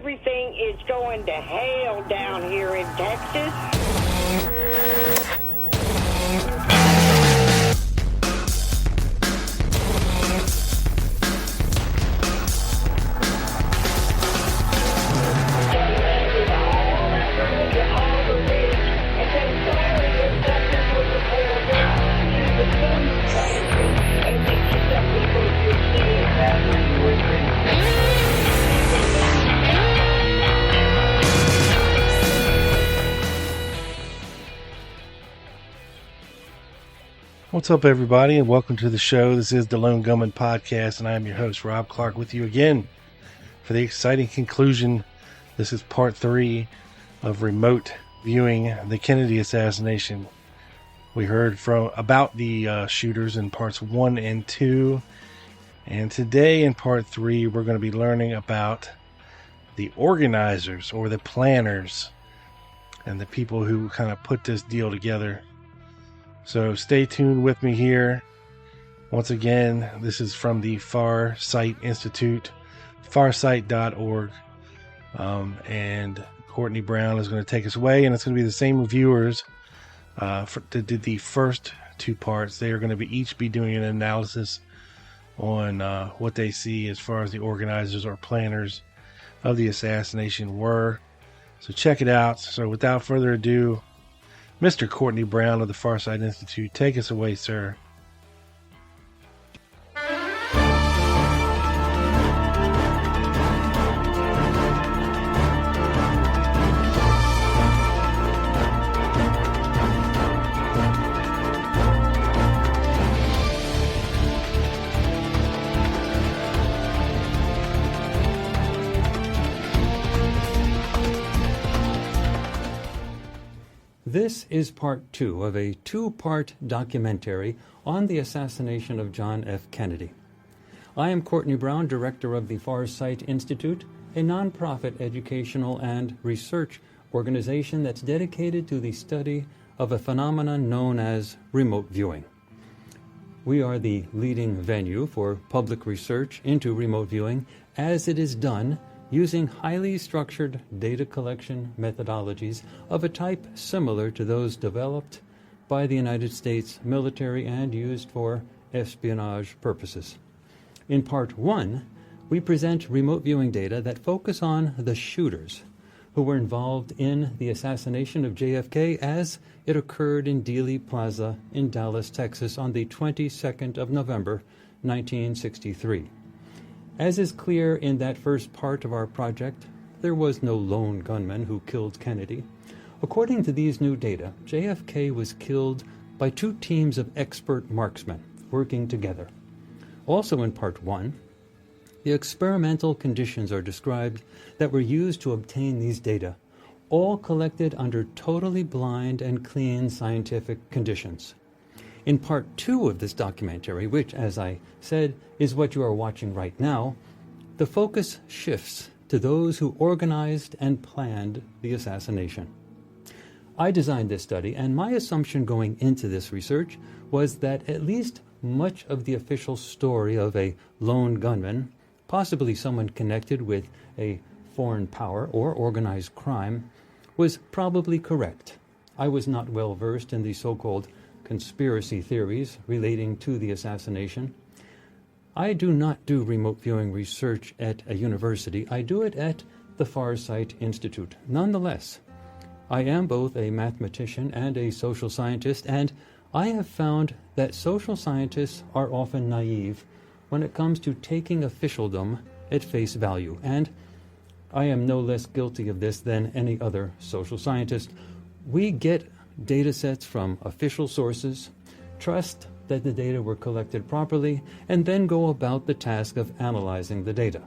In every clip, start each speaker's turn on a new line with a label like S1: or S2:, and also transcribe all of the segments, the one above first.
S1: everything is going to hell down here in Texas.
S2: What's up, everybody, and welcome to the show. This is the Lone Gunman Podcast, and I am your host, Rob Clark, with you again for the exciting conclusion. This is part 3 of remote viewing the Kennedy assassination. We heard about the shooters in parts 1 and 2, and today in part 3, we're going to be learning about the organizers or the planners and the people who kind of put this deal together. So stay tuned with me here. Once again, this is from the Farsight Institute, farsight.org. And Courtney Brown is going to take us away, and it's going to be the same reviewers that did the first 2 parts. They are going to each be doing an analysis on what they see as far as the organizers or planners of the assassination were. So check it out. So without further ado, Mr. Courtney Brown of the Farsight Institute, take us away, sir.
S3: This is part 2 of a 2-part documentary on the assassination of John F. Kennedy. I am Courtney Brown, director of the Farsight Institute, a nonprofit educational and research organization that's dedicated to the study of a phenomenon known as remote viewing. We are the leading venue for public research into remote viewing as it is done using highly structured data collection methodologies of a type similar to those developed by the United States military and used for espionage purposes. In part 1, we present remote viewing data that focus on the shooters who were involved in the assassination of JFK as it occurred in Dealey Plaza in Dallas, Texas on the 22nd of November, 1963. As is clear in that first part of our project, there was no lone gunman who killed Kennedy. According to these new data, JFK was killed by 2 teams of expert marksmen working together. Also in part 1, the experimental conditions are described that were used to obtain these data, all collected under totally blind and clean scientific conditions. In part 2 of this documentary, which, as I said, is what you are watching right now, the focus shifts to those who organized and planned the assassination. I designed this study, and my assumption going into this research was that at least much of the official story of a lone gunman, possibly someone connected with a foreign power or organized crime, was probably correct. I was not well versed in the so-called conspiracy theories relating to the assassination. I do not do remote viewing research at a university. I do it at the Farsight Institute. Nonetheless, I am both a mathematician and a social scientist, and I have found that social scientists are often naive when it comes to taking officialdom at face value, and I am no less guilty of this than any other social scientist. We get data sets from official sources, trust that the data were collected properly, and then go about the task of analyzing the data.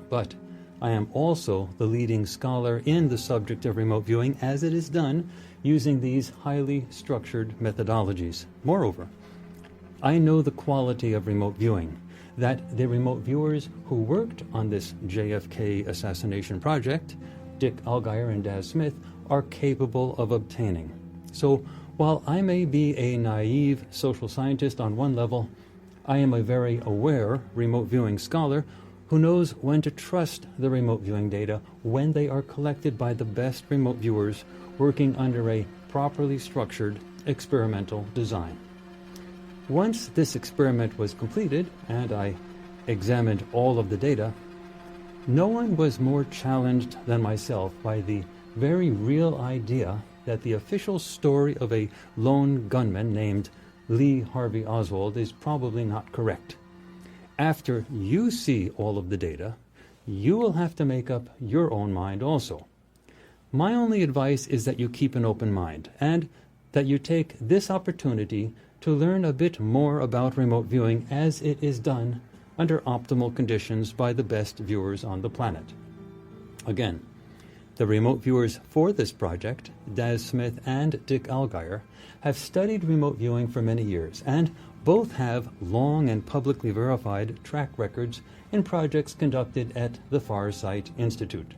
S3: But I am also the leading scholar in the subject of remote viewing as it is done using these highly structured methodologies. Moreover, I know the quality of remote viewing that the remote viewers who worked on this JFK assassination project, Dick Allgayer and Daz Smith, are capable of obtaining. So while I may be a naive social scientist on one level, I am a very aware remote viewing scholar who knows when to trust the remote viewing data when they are collected by the best remote viewers working under a properly structured experimental design. Once this experiment was completed and I examined all of the data, no one was more challenged than myself by the very real idea that the official story of a lone gunman named Lee Harvey Oswald is probably not correct. After you see all of the data, you will have to make up your own mind also. My only advice is that you keep an open mind and that you take this opportunity to learn a bit more about remote viewing as it is done under optimal conditions by the best viewers on the planet. Again, the remote viewers for this project, Daz Smith and Dick Allgayer, have studied remote viewing for many years and both have long and publicly verified track records in projects conducted at the Farsight Institute.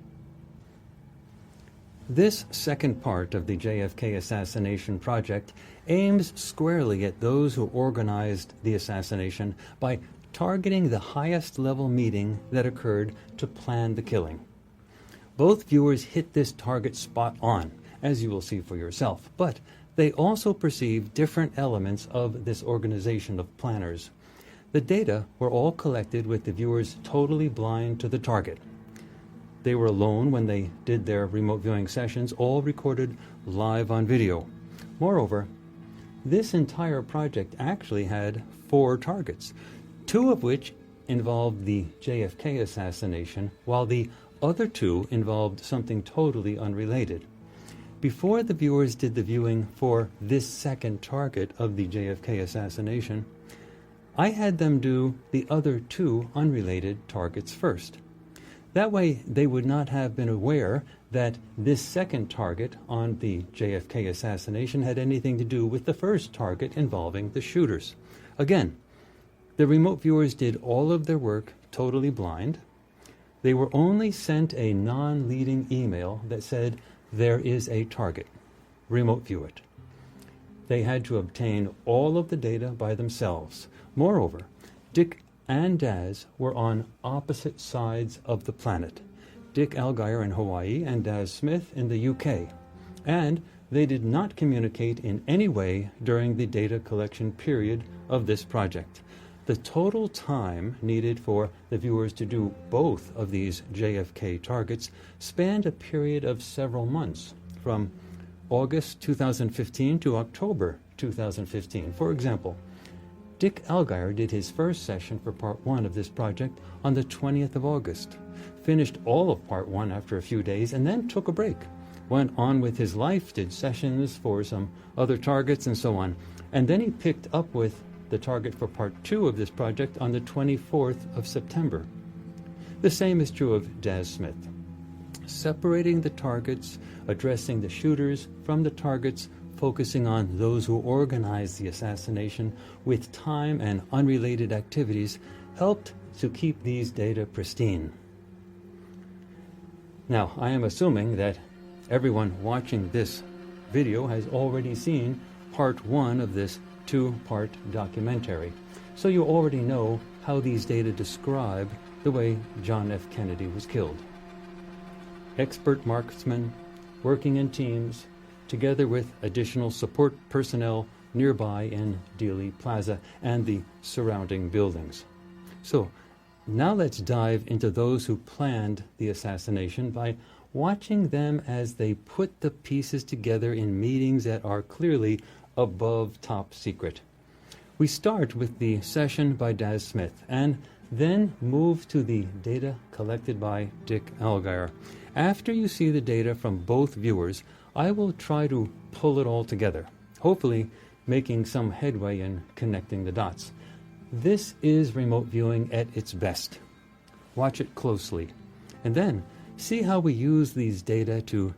S3: This second part of the JFK assassination project aims squarely at those who organized the assassination by targeting the highest level meeting that occurred to plan the killing. Both viewers hit this target spot on, as you will see for yourself, but they also perceive different elements of this organization of planners. The data were all collected with the viewers totally blind to the target. They were alone when they did their remote viewing sessions, all recorded live on video. Moreover, this entire project actually had 4 targets, 2 of which involved the JFK assassination, while the other 2 involved something totally unrelated. Before the viewers did the viewing for this second target of the JFK assassination, I had them do the other 2 unrelated targets first. That way, they would not have been aware that this second target on the JFK assassination had anything to do with the first target involving the shooters. Again, the remote viewers did all of their work totally blind. They were only sent a non-leading email that said, "There is a target. Remote view it." They had to obtain all of the data by themselves. Moreover, Dick and Daz were on opposite sides of the planet. Dick Allgayer in Hawaii and Daz Smith in the UK. And they did not communicate in any way during the data collection period of this project. The total time needed for the viewers to do both of these JFK targets spanned a period of several months, from August 2015 to October 2015. For example, Dick Allgayer did his first session for Part 1 of this project on the 20th of August, finished all of Part 1 after a few days, and then took a break, went on with his life, did sessions for some other targets and so on, and then he picked up with the target for Part 2 of this project on the 24th of September. The same is true of Daz Smith. Separating the targets, addressing the shooters from the targets, focusing on those who organized the assassination with time and unrelated activities helped to keep these data pristine. Now, I am assuming that everyone watching this video has already seen Part 1 of this 2-part documentary, so you already know how these data describe the way John F. Kennedy was killed. Expert marksmen working in teams, together with additional support personnel nearby in Dealey Plaza and the surrounding buildings. So, now let's dive into those who planned the assassination by watching them as they put the pieces together in meetings that are clearly above top secret. We start with the session by Daz Smith and then move to the data collected by Dick Allgayer. After you see the data from both viewers, I will try to pull it all together, hopefully making some headway in connecting the dots. This is remote viewing at its best. Watch it closely, and then see how we use these data to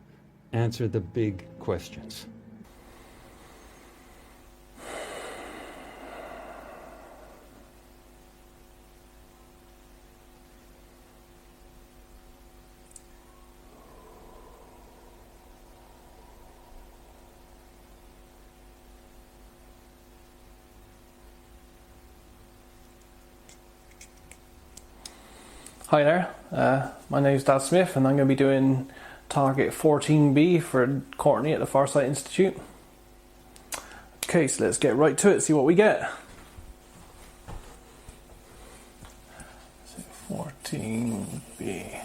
S3: answer the big questions.
S4: Hi there, my name is Daz Smith and I'm going to be doing target 14B for Courtney at the Farsight Institute. Okay, so let's get right to it, see what we get. So 14B.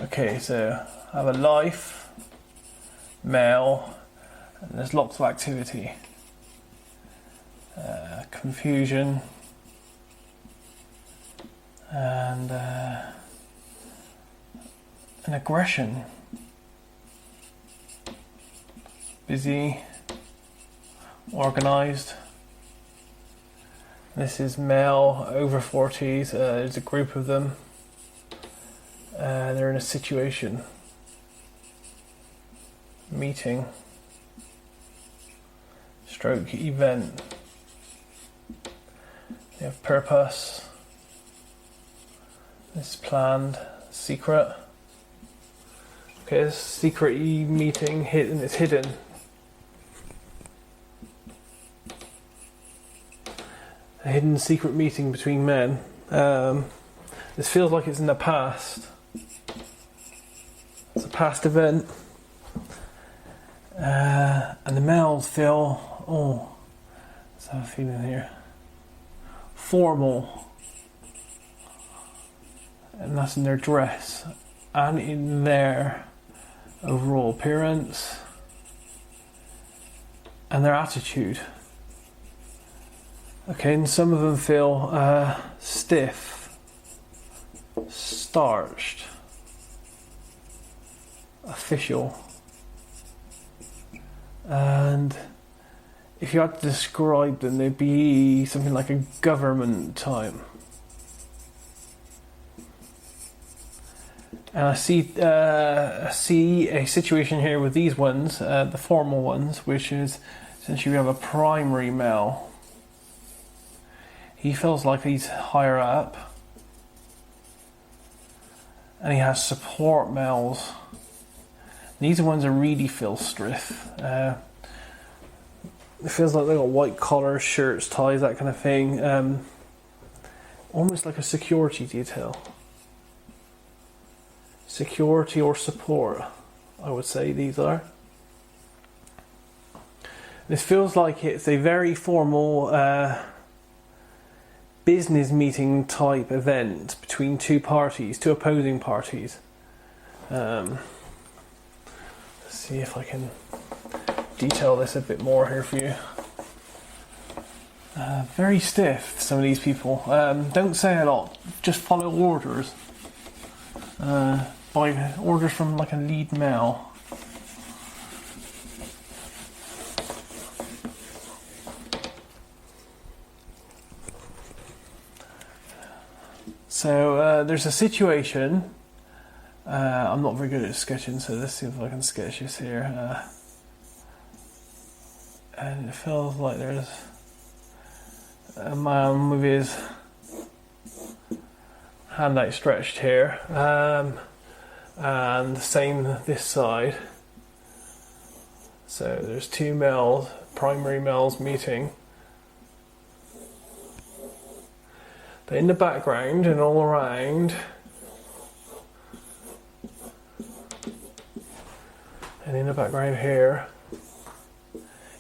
S4: Okay, so I have a life, male, and there's lots of activity. Confusion. And an aggression, busy, organised. This is male, over 40s, there's a group of them, they're in a situation, meeting, stroke event, they have purpose. This is planned, secret. Okay, this secret meeting hidden. It's hidden. A hidden secret meeting between men. This feels like it's in the past. It's a past event, and the males feel. Oh, let's have a feeling here. Formal. And that's in their dress and in their overall appearance and their attitude. Okay, and some of them feel stiff, starched, official. And if you had to describe them, they'd be something like a government type. And I see a situation here with these ones, the formal ones, which is essentially we have a primary male. He feels like he's higher up, and he has support males. These are ones that really feel stiff. It feels like they got white collars, shirts, ties, that kind of thing. Almost like a security detail. Security or support, I would say these are. This feels like it's a very formal business meeting type event between two opposing parties. Let's see if I can detail this a bit more here for you. Very stiff, some of these people. Don't say a lot, just follow orders. By orders from like a lead male. So there's a situation. I'm not very good at sketching, so let's see if I can sketch this here. And it feels like there's a man with his hand outstretched here. And the same this side. So there's two males, primary males meeting. But in the background and all around, and in the background here,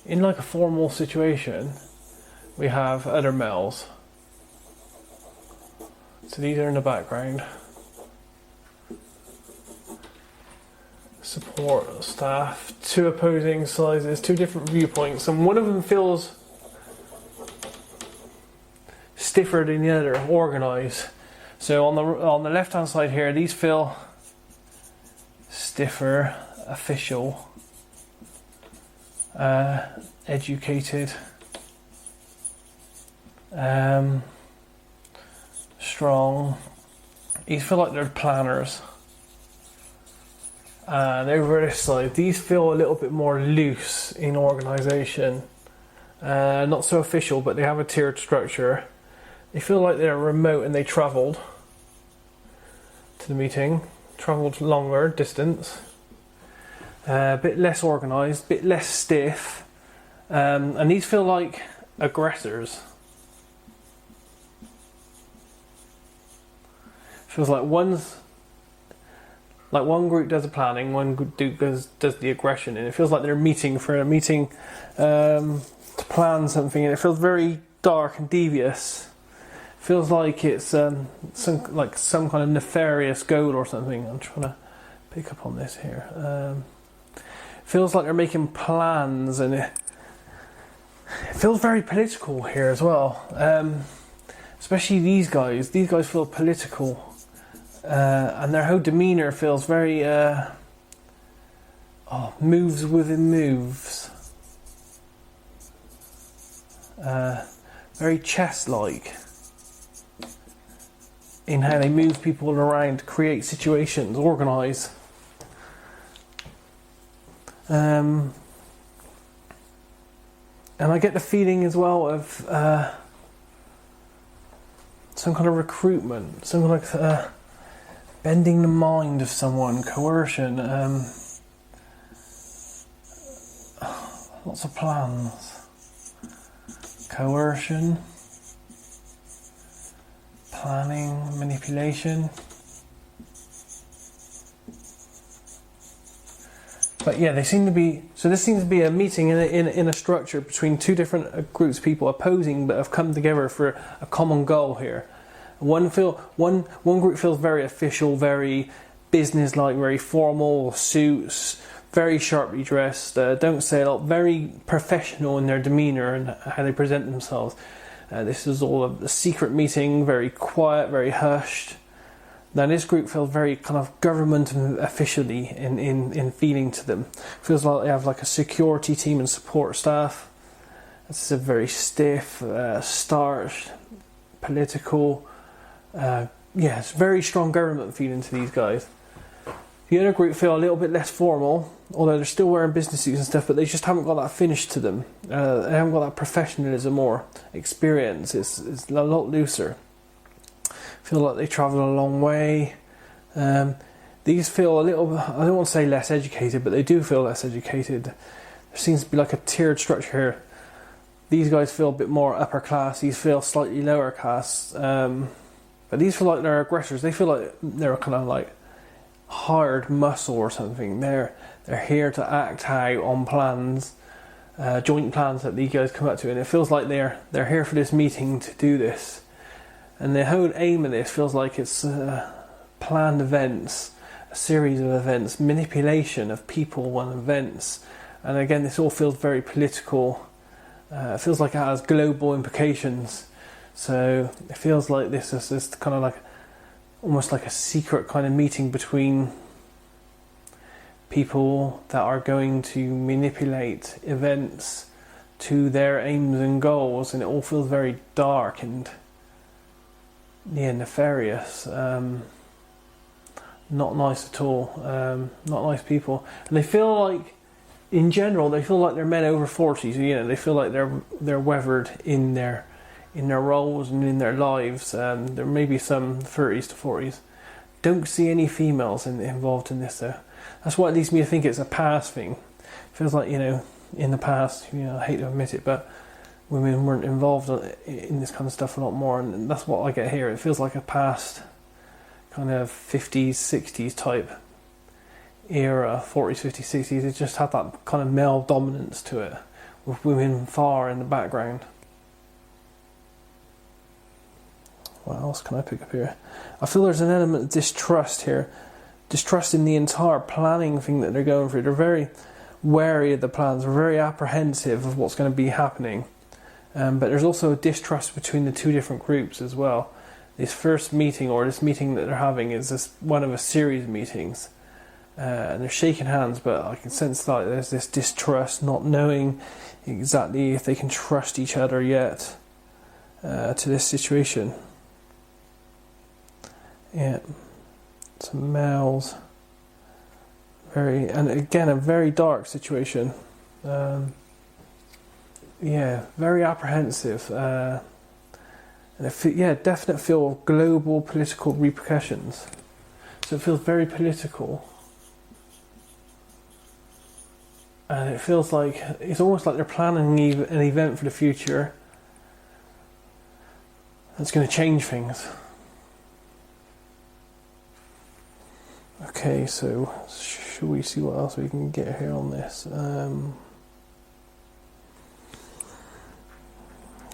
S4: in like a formal situation, we have other males. So these are in the background. Support staff, two opposing sizes, two different viewpoints, and one of them feels stiffer than the other, organised. So on the left hand side here, these feel stiffer, official, educated, strong. These feel like they're planners. And over this side, these feel a little bit more loose in organisation. Not so official, but they have a tiered structure. They feel like they're remote and they travelled to the meeting, travelled longer distance. A bit less organised, a bit less stiff. And these feel like aggressors. feels like one group does the planning, one group does the aggression, and it feels like they're meeting to plan something, and it feels very dark and devious. Feels like it's some kind of nefarious goal or something. I'm trying to pick up on this here. Feels like they're making plans, and it feels very political here as well. Especially these guys. These guys feel political, and their whole demeanour feels very moves within moves. Very chess-like in how they move people around, create situations, organise. And I get the feeling as well of some kind of recruitment, some kind of bending the mind of someone, coercion, lots of plans. Coercion, planning, manipulation. But yeah, this seems to be a meeting in a structure between two different groups of people opposing, but have come together for a common goal here. One group feels very official, very business-like, very formal, suits, very sharply dressed, don't say a lot, very professional in their demeanour and how they present themselves. This is all a secret meeting, very quiet, very hushed. Now this group feels very kind of government and officially in feeling to them. Feels like they have like a security team and support staff. This is a very stiff, starched, political, it's very strong government feeling to these guys. The other group feel a little bit less formal, although they're still wearing business suits and stuff, but they just haven't got that finish to them. They haven't got that professionalism or experience. It's a lot looser. Feel like they travel a long way. These feel a little, I don't want to say less educated, but they do feel less educated. There seems to be like a tiered structure here. These guys feel a bit more upper class, these feel slightly lower class. But these feel like they're aggressors. They feel like they're kind of like hired muscle or something. They're here to act out on plans, joint plans that these guys come up to, and it feels like they're here for this meeting to do this. And the whole aim of this feels like it's planned events, a series of events, manipulation of people and events. And again, this all feels very political. It feels like it has global implications. So it feels like this is kind of like almost like a secret kind of meeting between people that are going to manipulate events to their aims and goals, and it all feels very dark and nefarious. Not nice at all. Not nice people, and they feel like, in general, they feel like they're men over 40s. They feel like they're weathered in their roles and in their lives. There may be some 30s to 40s. Don't see any females involved in this though. That's what leads me to think it's a past thing. Feels like, in the past, I hate to admit it, but women weren't involved in this kind of stuff a lot more, and that's what I get here. It feels like a past kind of 50s, 60s type era, 40s, 50s, 60s. It just had that kind of male dominance to it, with women far in the background. What else can I pick up here? I feel there's an element of distrust here. Distrust in the entire planning thing that they're going through. They're very wary of the plans. They're very apprehensive of what's going to be happening. But there's also a distrust between the two different groups as well. This first meeting, or this meeting that they're having, is this one of a series of meetings. And they're shaking hands, but I can sense that there's this distrust, not knowing exactly if they can trust each other yet to this situation. Yeah, some males. And again, a very dark situation. Very apprehensive. And definite feel of global political repercussions. So it feels very political. And it feels like, it's almost like they're planning an event for the future that's going to change things. Okay, so should we see what else we can get here on this?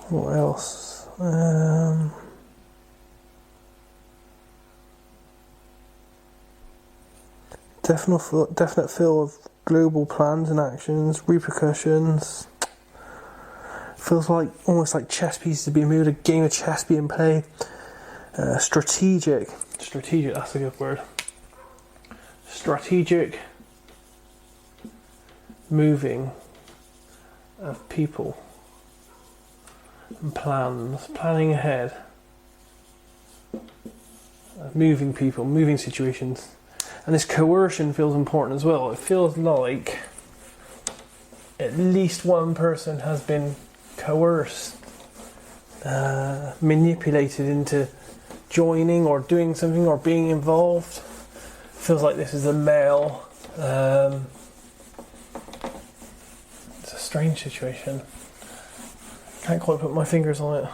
S4: What else? Definite feel of global plans and actions, repercussions. Feels like almost like chess pieces being moved, a game of chess being played. Strategic, that's a good word. Strategic moving of people and planning ahead, moving people, moving situations. And this coercion feels important as well. It feels like at least one person has been coerced, manipulated into joining or doing something or being involved. Feels like this is a male. It's a strange situation. Can't quite put my fingers on it.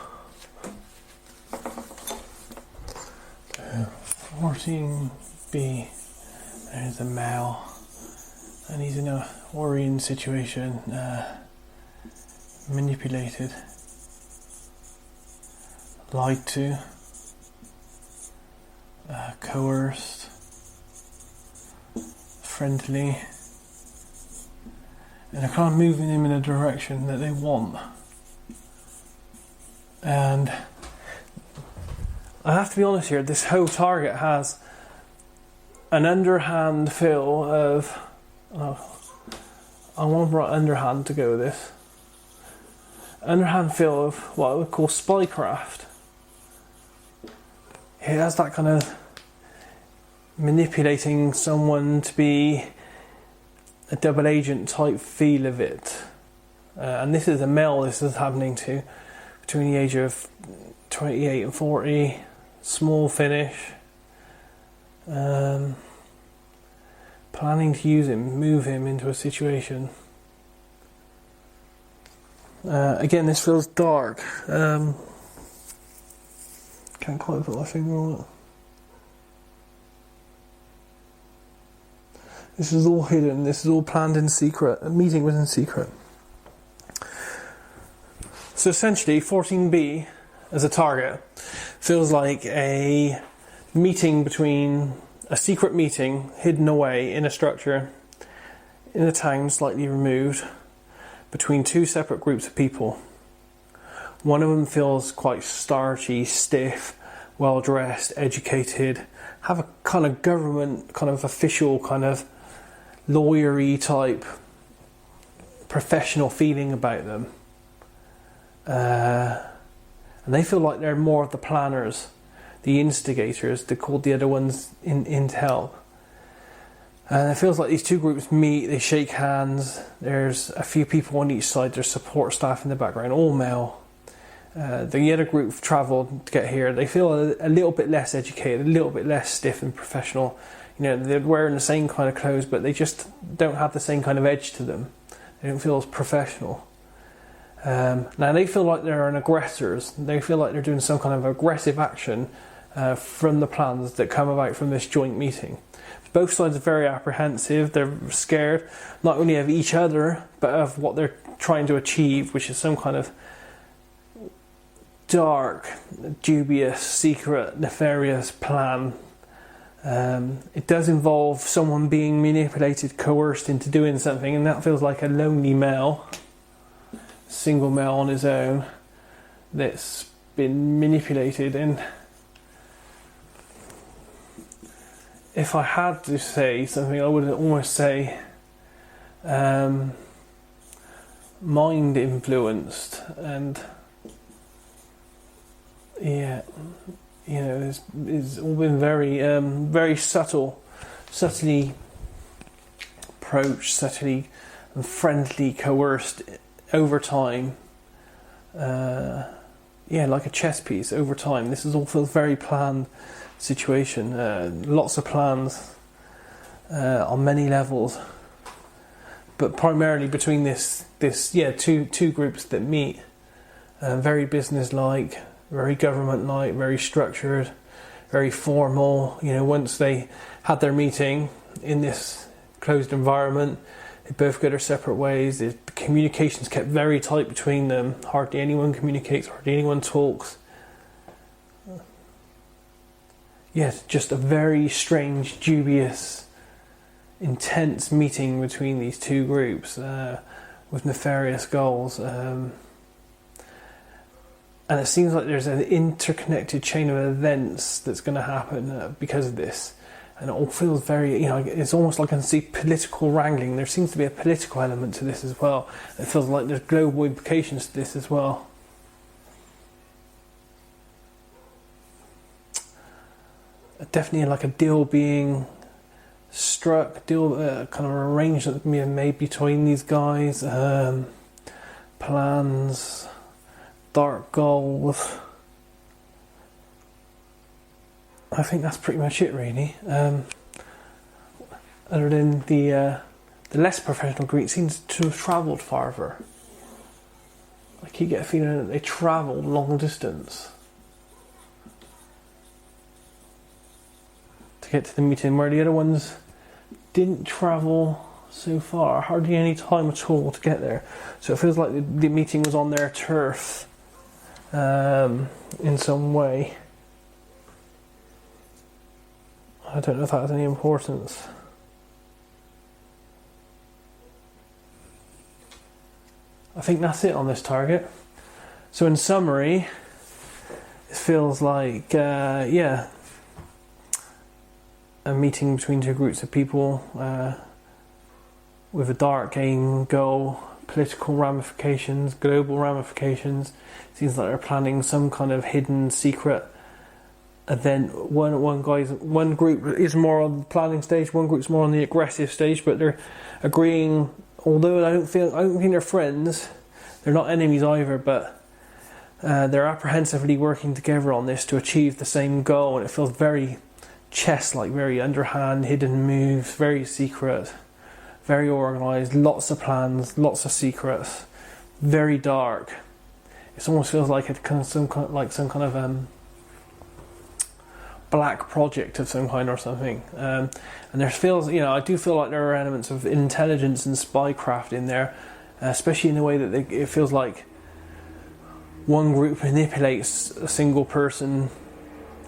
S4: 14B. There's a male, and he's in a worrying situation, manipulated, lied to, coerced, friendly, and they're kind of moving him in a direction that they want. And I have to be honest here, this whole target has an underhand feel of, I want to write underhand to go with this. Underhand feel of what I would call spycraft. It has that kind of manipulating someone to be a double agent type feel of it. And this is a male this is happening to, between the age of 28 and 40, small finish. Planning to use him, move him into a situation. Again, this feels dark. Can't quite put my finger on it. This is all hidden. This is all planned in secret. A meeting was in secret. So essentially, 14B as a target feels like a meeting between a secret meeting hidden away in a structure in a town slightly removed between two separate groups of people. One of them feels quite starchy, stiff, well dressed, educated, have a kind of government, kind of official, kind of lawyery type professional feeling about them. And they feel like they're more of the planners, the instigators. They called the other ones in to help. And it feels like these two groups meet, they shake hands. There's a few people on each side. There's support staff in the background, all male. The other group travelled to get here. They feel a little bit less educated, a little bit less stiff and professional. You know, they're wearing the same kind of clothes, but they just don't have the same kind of edge to them. They don't feel as professional. Now they feel like they're aggressors. They feel like they're doing some kind of aggressive action from the plans that come about from this joint meeting. Both sides are very apprehensive. They're scared not only of each other but of what they're trying to achieve, which is some kind of dark, dubious, secret, nefarious plan. It does involve someone being manipulated, coerced into doing something, and that feels like a lonely male, single male on his own, that's been manipulated. And if I had to say something, I would almost say mind influenced. And yeah, you know, it's all been very very subtly approached, subtly and friendly, coerced over time. Like a chess piece over time. This is all feels very planned situation. Lots of plans on many levels, but primarily between this two groups that meet. Very business-like, very government-like, very structured. very formal. Once they had their meeting in this closed environment, they both go their separate ways. The communication's kept very tight between them. Hardly anyone communicates, hardly anyone talks. Yes, just a very strange, dubious, intense meeting between these two groups with nefarious goals. And it seems like there's an interconnected chain of events that's going to happen because of this. And it all feels very, it's almost like I can see political wrangling. There seems to be a political element to this as well. It feels like there's global implications to this as well. Definitely like a deal being struck, kind of arrangement being made between these guys. Plans, dark goals. I think that's pretty much it, really. Other than the less professional group seems to have travelled farther. I keep getting a feeling that they travelled long distance to get to the meeting, where the other ones didn't travel so far, hardly any time at all to get there. So it feels like the meeting was on their turf in some way. I don't know if that has any importance. I think that's it on this target. So in summary, it feels like, a meeting between two groups of people with a dark aim, goal, political ramifications, global ramifications. Seems like they're planning some kind of hidden secret event. One group is more on the planning stage, one group's more on the aggressive stage, but they're agreeing. Although I don't think they're friends, they're not enemies either, but they're apprehensively working together on this to achieve the same goal, and it feels very chess-like, very underhand, hidden moves, very secret, very organised, lots of plans, lots of secrets, very dark. It almost feels like some kind of black project of some kind or something. And there feels, I do feel like there are elements of intelligence and spycraft in there, especially in the way that it feels like one group manipulates a single person.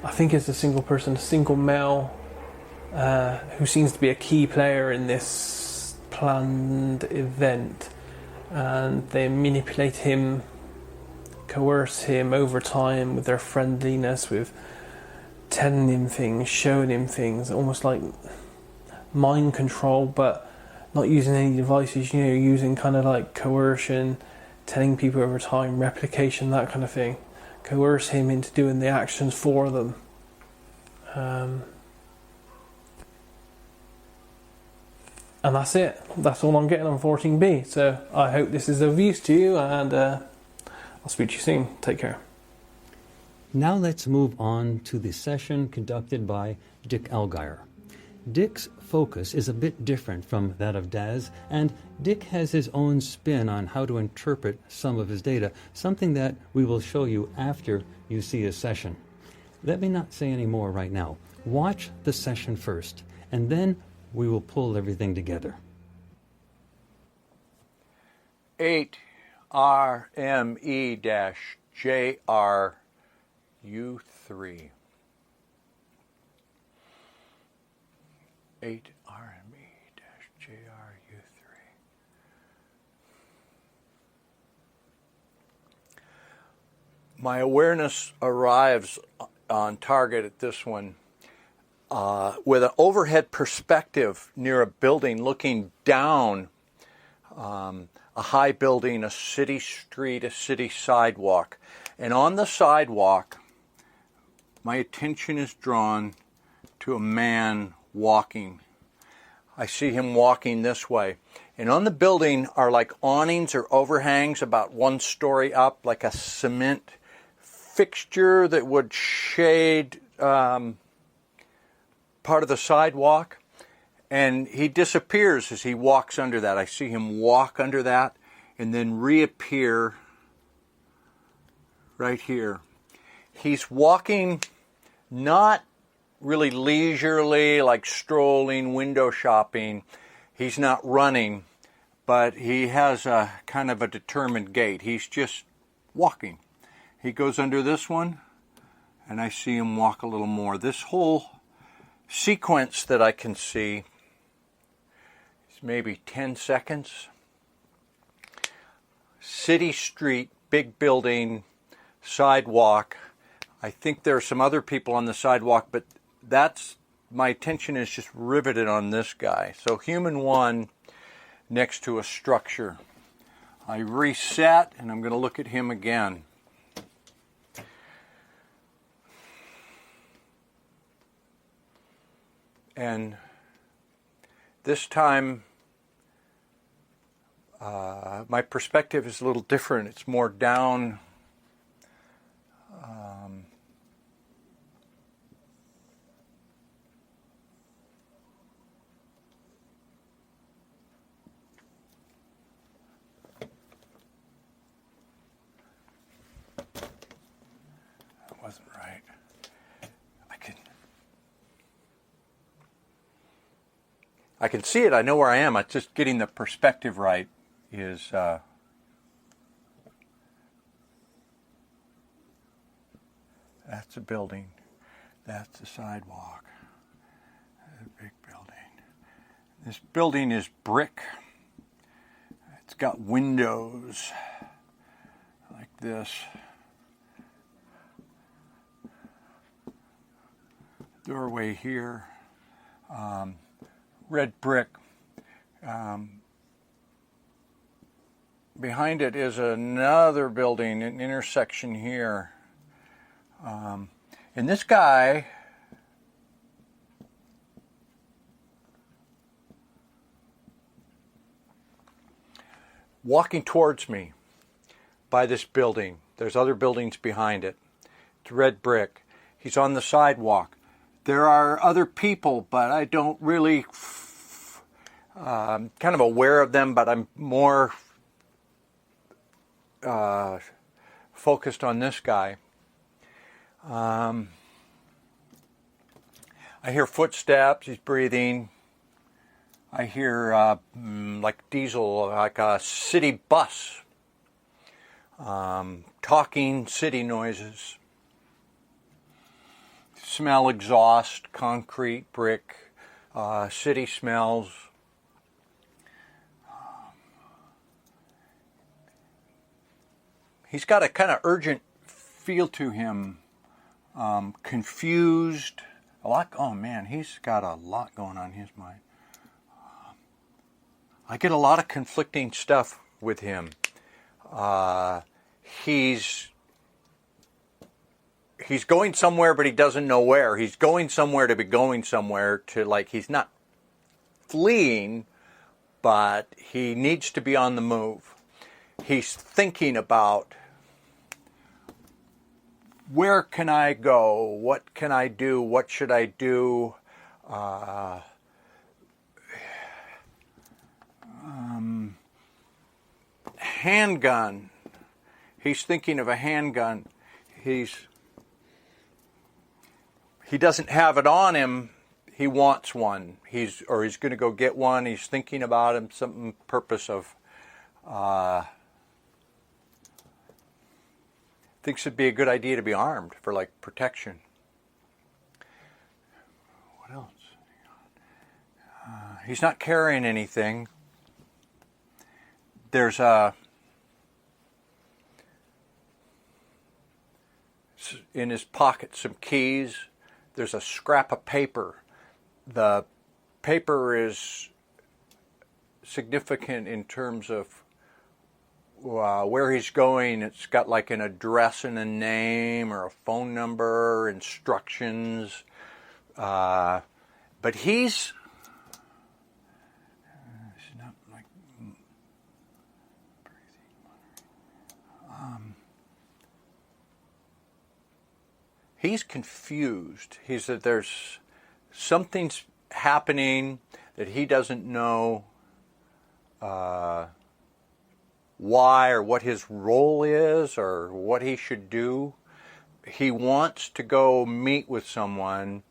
S4: I think it's a single male, who seems to be a key player in this planned event, and they manipulate him, coerce him over time with their friendliness, with telling him things, showing him things, almost like mind control, but not using any devices, using kind of like coercion, telling people over time, replication, that kind of thing. Coerce him into doing the actions for them. And that's it. That's all I'm getting on 14B. So I hope this is of use to you, and I'll speak to you soon. Take care.
S3: Now let's move on to the session conducted by Dick Allgayer. Dick's focus is a bit different from that of Daz, and Dick has his own spin on how to interpret some of his data, something that we will show you after you see his session. Let me not say any more right now. Watch the session first, and then we will pull everything together.
S5: 8RME-JRU3. 8RME-JRU3. My awareness arrives on target at this one with an overhead perspective near a building looking down a high building, a city street, a city sidewalk. And on the sidewalk, my attention is drawn to a man walking. I see him walking this way. And on the building are like awnings or overhangs about 1 story up, like a cement fixture that would shade part of the sidewalk. And he disappears as he walks under that. I see him walk under that and then reappear right here. He's walking not really leisurely, like strolling, window shopping. He's not running, but he has a kind of a determined gait. He's just walking. He goes under this one, and I see him walk a little more. This whole sequence that I can see is maybe 10 seconds. City street, big building, sidewalk. I think there are some other people on the sidewalk, but my attention is just riveted on this guy. So human one next to a structure. I reset, and I'm going to look at him again. And this time, my perspective is a little different. It's more down. That wasn't right. I can see it. I know where I am. It's just getting the perspective right is that's a building. That's a sidewalk. That's a big building. This building is brick. It's got windows like this. Doorway here. Red brick. Behind it is another building, an intersection here. And this guy walking towards me by this building. There's other buildings behind it. It's red brick. He's on the sidewalk. There are other people, but I don't really kind of aware of them, but I'm more focused on this guy. I hear footsteps. He's breathing. I hear like diesel, like a city bus, talking city noises. Smell exhaust, concrete, brick, city smells. He's got a kind of urgent feel to him, confused. Oh man, he's got a lot going on in his mind. I get a lot of conflicting stuff with him. He's going somewhere, but he doesn't know where. He's going somewhere to be going somewhere to, like, he's not fleeing, but he needs to be on the move. He's thinking about, where can I go? What can I do? What should I do? Handgun. He's thinking of a handgun. He doesn't have it on him. He wants one. He's going to go get one. He's thinking about him. Some purpose of thinks it'd be a good idea to be armed for, like, protection. What else? He's not carrying anything. There's in his pocket some keys. There's a scrap of paper. The paper is significant in terms of where he's going. It's got like an address and a name or a phone number, instructions. But he's not like he's confused. He's that there's something's happening that he doesn't know why or what his role is or what he should do. He wants to go meet with someone,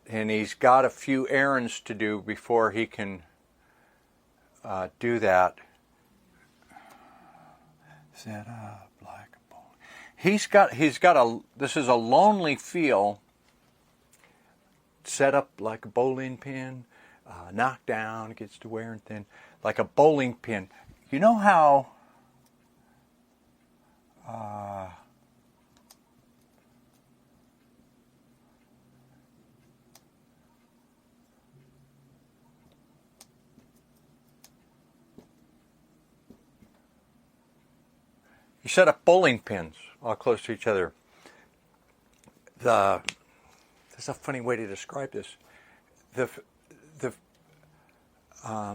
S5: and he's got a few errands to do before he can do that. Set up like a bowling. He's got a. This is a lonely feel. Set up like a bowling pin, knocked down, gets to wearing thin, like a bowling pin. You know how you set up bowling pins all close to each other. There's a funny way to describe this. The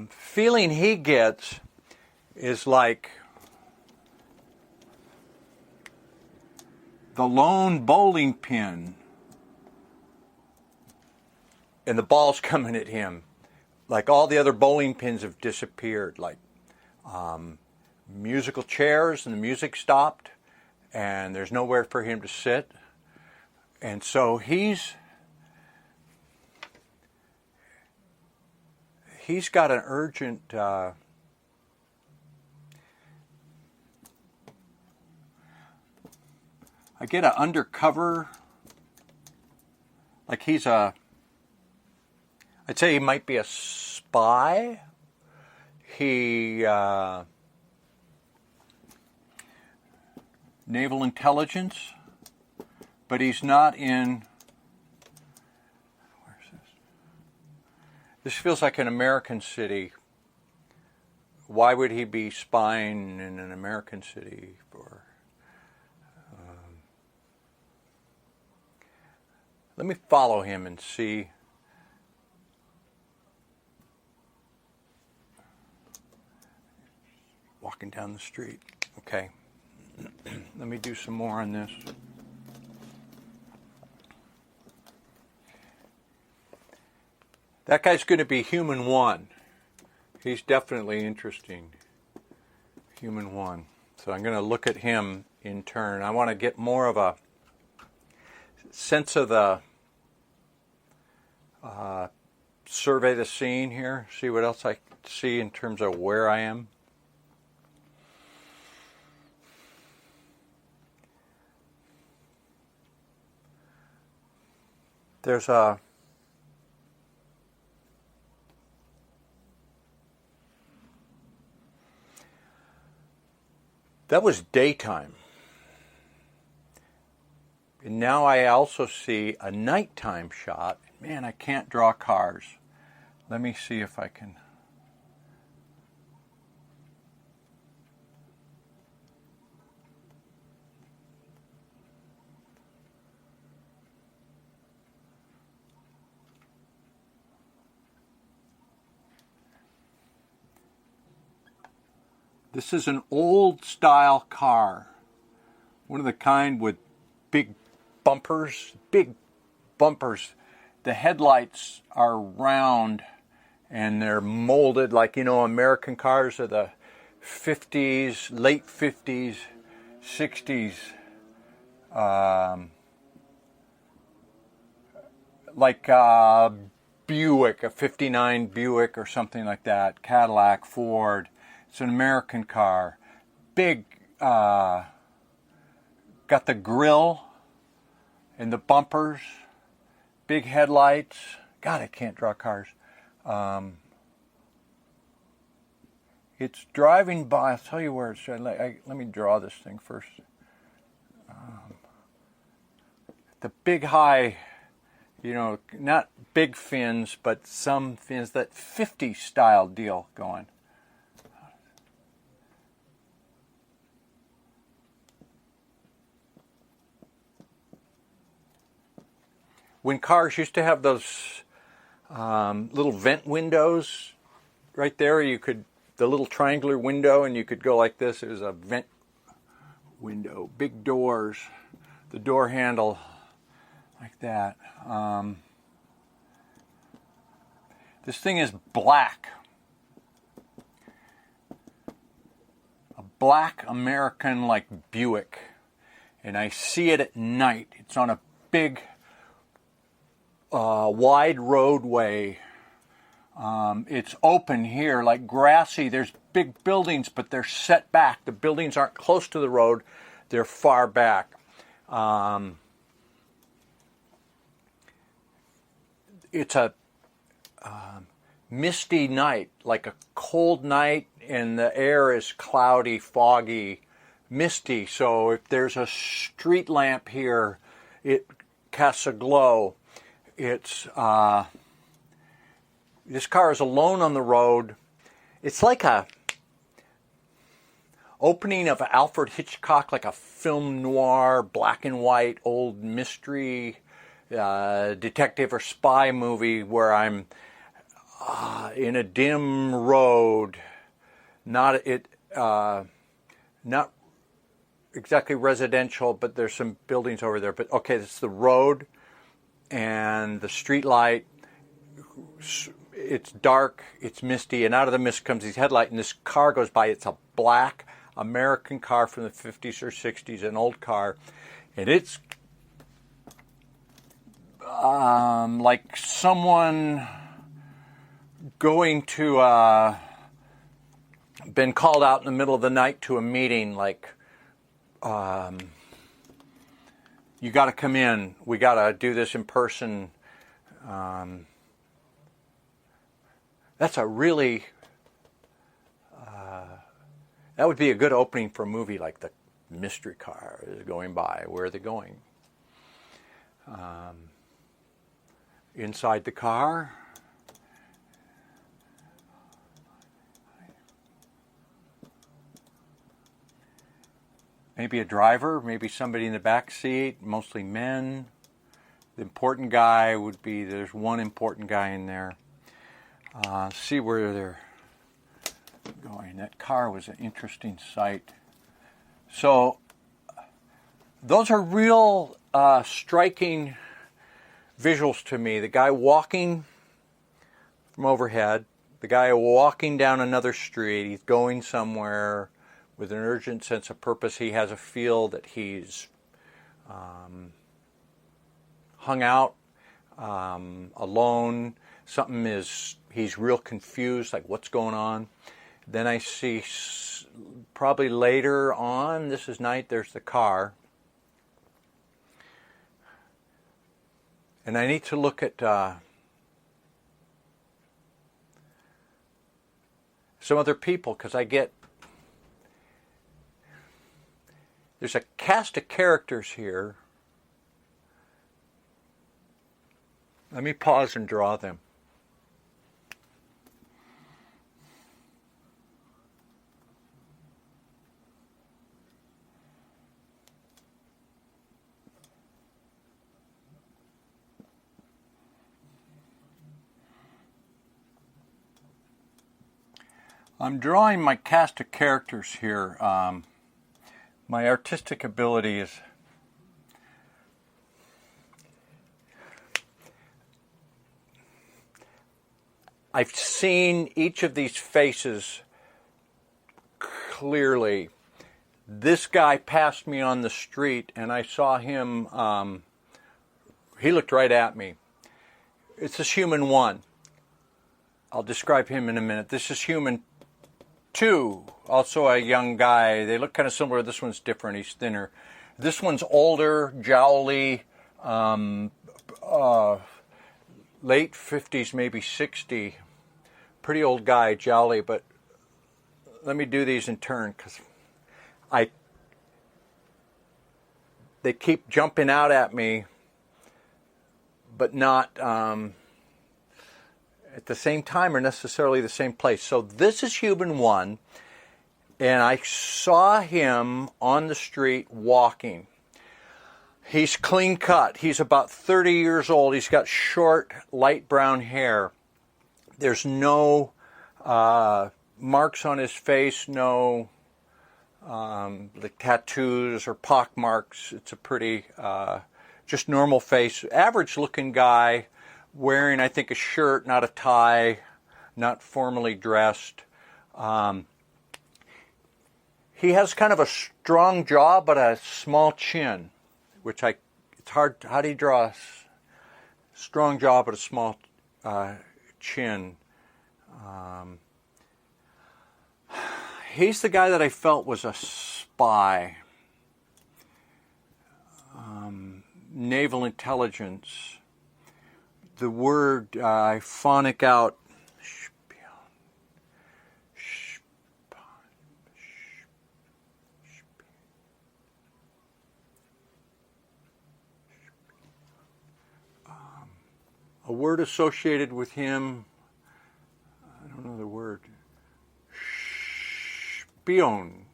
S5: feeling he gets is like the lone bowling pin, and the ball's coming at him. Like all the other bowling pins have disappeared. Like musical chairs, and the music stopped, and there's nowhere for him to sit. And so he's got an urgent I get an undercover, like I'd say he might be a spy. He naval intelligence, but he's not in. Where's this? This feels like an American city. Why would he be spying in an American city for? Let me follow him and see. Walking down the street. Okay. Let me do some more on this. That guy's going to be Human One. He's definitely interesting. Human One. So I'm going to look at him in turn. I want to get more of a sense of the survey the scene here. See what else I see in terms of where I am. There's a that was daytime. And now I also see a nighttime shot. Man, I can't draw cars. Let me see if I can. This is an old style car. One of the kind with big bumpers. The headlights are round and they're molded like, American cars of the 50s, late 50s, 60s. Like Buick, a 59 Buick or something like that. Cadillac, Ford. It's an American car. Big, got the grille and the bumpers, big headlights. God, I can't draw cars. It's driving by. I'll tell you where it's. Let me draw this thing first. The big high, not big fins, but some fins, that 50 style deal going. When cars used to have those little vent windows right there, the little triangular window, and you could go like this. It was a vent window, big doors, the door handle like that. This thing is black. A black American like Buick. And I see it at night. It's on a big wide roadway. It's open here, like grassy. There's big buildings, but they're set back. The buildings aren't close to the road. They're far back. It's a misty night, like a cold night, and the air is cloudy, foggy, misty. So if there's a street lamp here, it casts a glow. It's this car is alone on the road. It's like a opening of Alfred Hitchcock, like a film noir, black and white, old mystery, detective or spy movie where I'm in a dim road, not exactly residential, but there's some buildings over there. But okay, it's the road and the street light. It's dark, it's misty, and out of the mist comes these headlights, and this car goes by. It's a black American car from the 50s or 60s, an old car, and it's like someone going to been called out in the middle of the night to a meeting, like you got to come in, we got to do this in person. That's a really that would be a good opening for a movie, like the mystery car is going by. Where are they going? Inside the car, maybe a driver, maybe somebody in the back seat, mostly men. The important guy would be, there's one important guy in there. See where they're going. That car was an interesting sight. So those are real striking visuals to me. The guy walking from overhead, the guy walking down another street. He's going somewhere with an urgent sense of purpose. He has a feel that he's hung out, alone. Something is, he's real confused, like what's going on. Then I see probably later on, this is night, there's the car. And I need to look at some other people, because there's a cast of characters here. Let me pause and draw them. I'm drawing my cast of characters here. My artistic ability is I've seen each of these faces clearly. This guy passed me on the street and I saw him, he looked right at me. It's this human one. I'll describe him in a minute. This is human two, also a young guy. They look kind of similar. This one's different. He's thinner. This one's older, jowly, late 50s, maybe 60. Pretty old guy, jolly, but let me do these in turn because they keep jumping out at me, but not at the same time or necessarily the same place. So this is human one, and I saw him on the street walking. He's clean cut. He's about 30 years old. He's got short, light brown hair. There's no marks on his face, no like tattoos or pock marks. It's a pretty, just normal face. Average looking guy wearing, I think, a shirt, not a tie, not formally dressed. He has kind of a strong jaw, but a small chin, which it's hard. How do you draw a strong jaw but a small chin. He's the guy that I felt was a spy. Naval intelligence. The word I phonic out. A word associated with him. I don't know the word. Spion.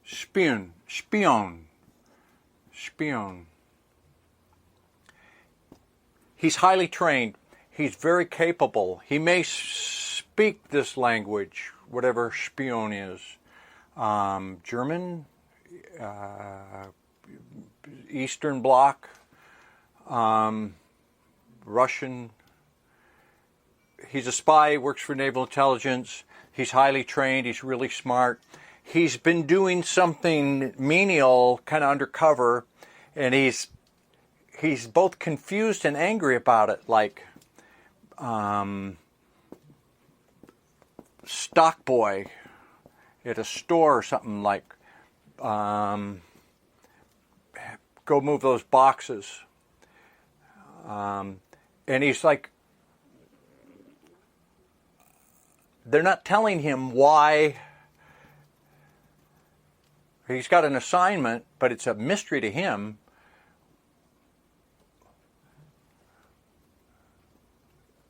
S5: Spion. He's highly trained. He's very capable. He may speak this language, whatever spion is. German, Eastern Bloc, Russian. He's a spy, works for naval intelligence. He's highly trained. He's really smart. He's been doing something menial, kind of undercover, and he's both confused and angry about it, like stock boy at a store or something, like go move those boxes. And he's like, they're not telling him why. He's got an assignment, but it's a mystery to him.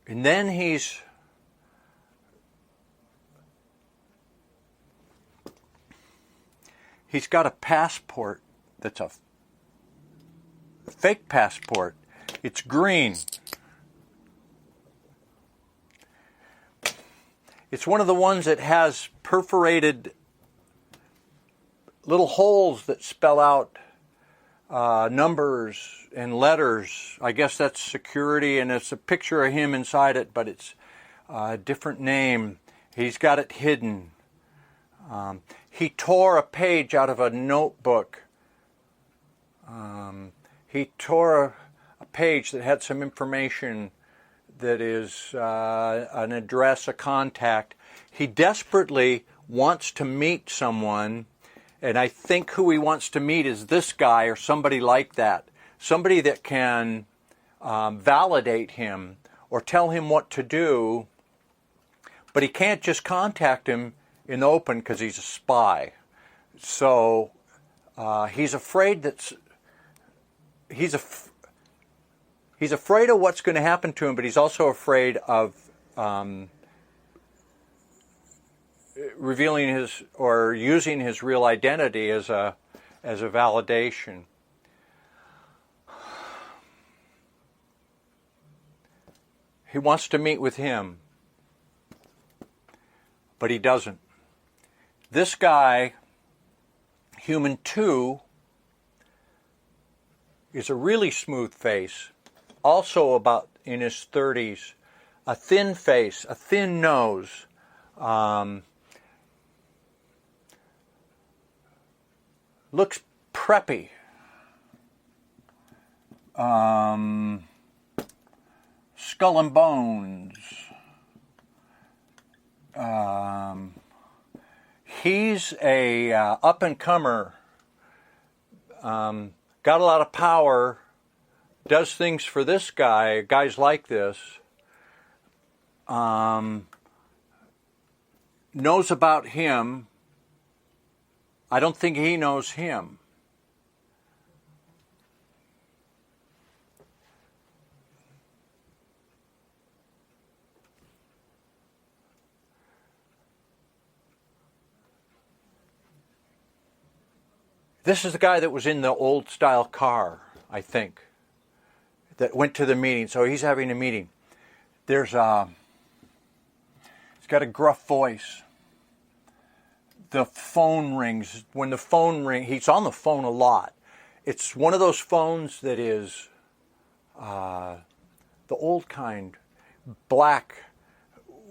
S5: And then he's got a passport that's a fake passport. It's green. It's one of the ones that has perforated little holes that spell out numbers and letters. I guess that's security, and it's a picture of him inside it, but it's a different name. He's got it hidden. He tore a page out of a notebook. He tore a page that had some information that is an address, a contact. He desperately wants to meet someone, and I think who he wants to meet is this guy or somebody like that. Somebody that can validate him or tell him what to do, but he can't just contact him in the open because he's a spy. So he's afraid he's afraid of what's going to happen to him, but he's also afraid of revealing his or using his real identity as a validation. He wants to meet with him, but he doesn't. This guy, Human 2, is a really smooth face, also about in his 30s, a thin face, a thin nose, looks preppy. Skull and bones. He's a up-and-comer. Got a lot of power. Does things for this guy. Guys like this. Knows about him. I don't think he knows him. This is the guy that was in the old style car, I think, that went to the meeting. So he's having a meeting. He's got a gruff voice. The phone rings. When the phone rings, he's on the phone a lot. It's one of those phones that is the old kind, black,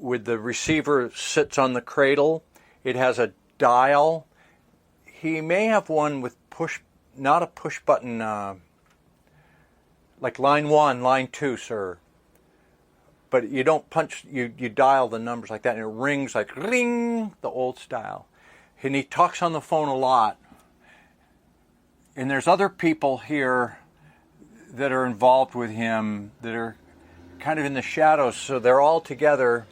S5: with the receiver sits on the cradle. It has a dial. He may have one with not a push button, like line 1, line 2, sir. But you don't punch, you dial the numbers like that, and it rings like ring, the old style. And he talks on the phone a lot. And there's other people here that are involved with him that are kind of in the shadows, so they're all together.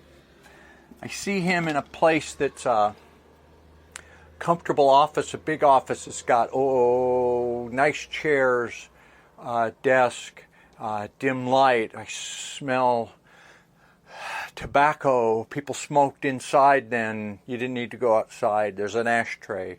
S5: I see him in a place that's a comfortable office, a big office. It's got, nice chairs, desk, dim light. I smell tobacco. People smoked inside then. You didn't need to go outside. There's an ashtray.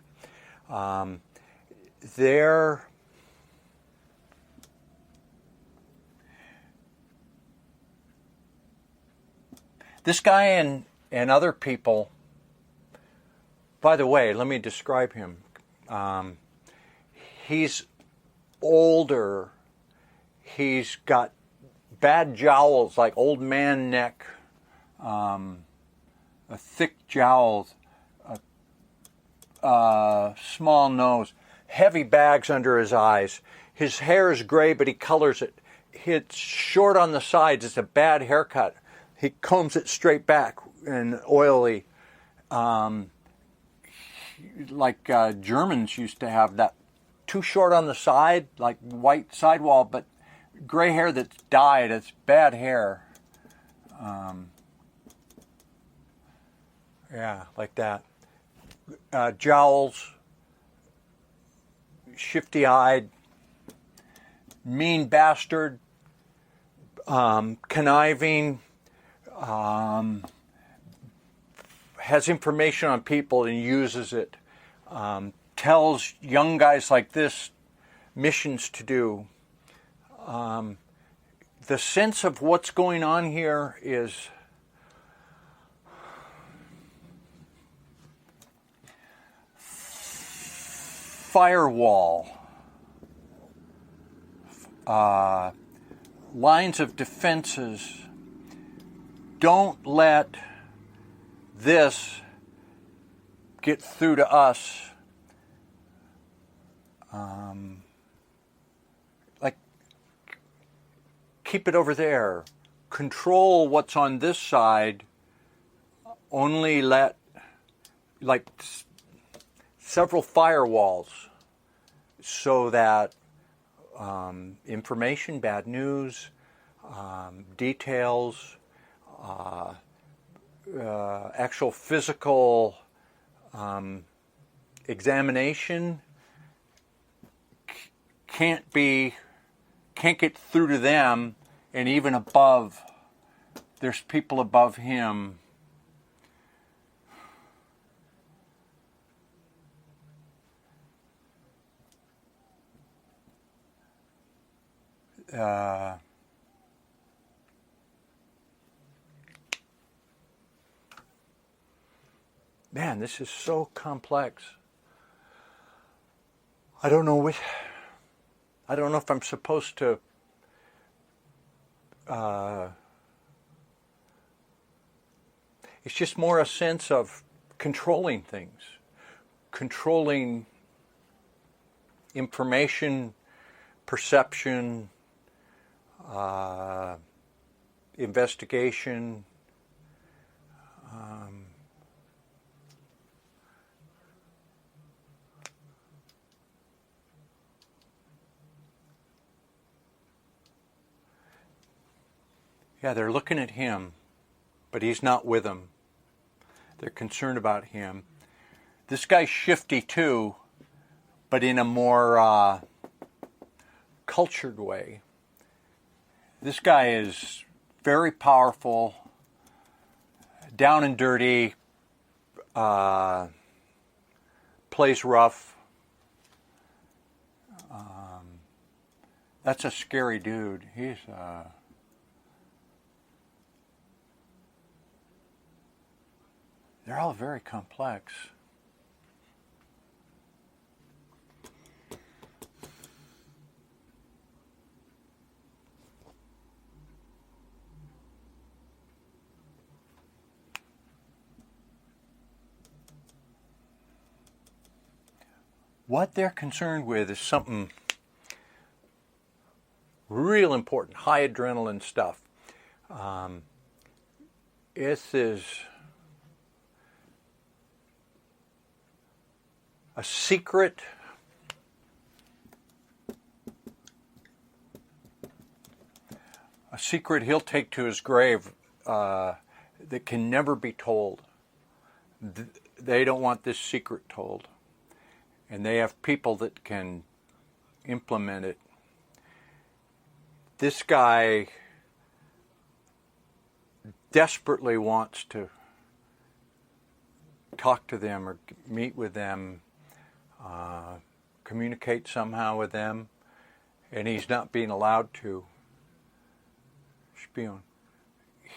S5: This guy and other people, by the way, let me describe him. He's older. He's got bad jowls, like old man neck, a thick jowl, a small nose, heavy bags under his eyes. His hair is gray, but he colors it. It's short on the sides. It's a bad haircut. He combs it straight back and oily, like Germans used to have that. Too short on the side, like white sidewall, but gray hair that's dyed. It's bad hair. Yeah, like that. Jowls, shifty-eyed, mean bastard, conniving, has information on people and uses it, tells young guys like this missions to do. The sense of what's going on here is firewall, lines of defenses. Don't let this get through to us. Like, keep it over there. Control what's on this side. Only let, like, several firewalls so that information, bad news, details, actual physical examination can't get through to them, and even above, there's people above him. Man, this is so complex. I don't know if I'm supposed to it's just more a sense of controlling things, controlling information, perception, investigation. Yeah, they're looking at him, but he's not with them. They're concerned about him. This guy's shifty too, but in a more cultured way. This guy is very powerful, down and dirty, plays rough. That's a scary dude. He's they're all very complex. what they're concerned with is something real important, high adrenaline stuff. This is a secret he'll take to his grave that can never be told. They don't want this secret told. And they have people that can implement it. This guy desperately wants to talk to them or meet with them, communicate somehow with them, and he's not being allowed to. Spion.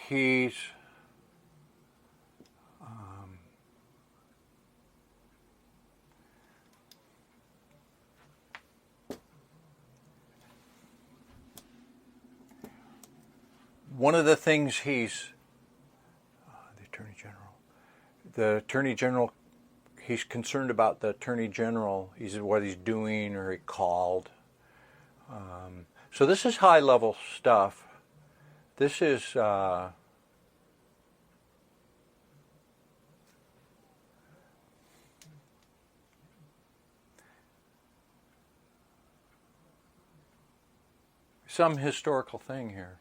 S5: He's one of the things he's the Attorney General, he's concerned about the Attorney General, what he's doing or he called. So this is high level stuff. This is some historical thing here.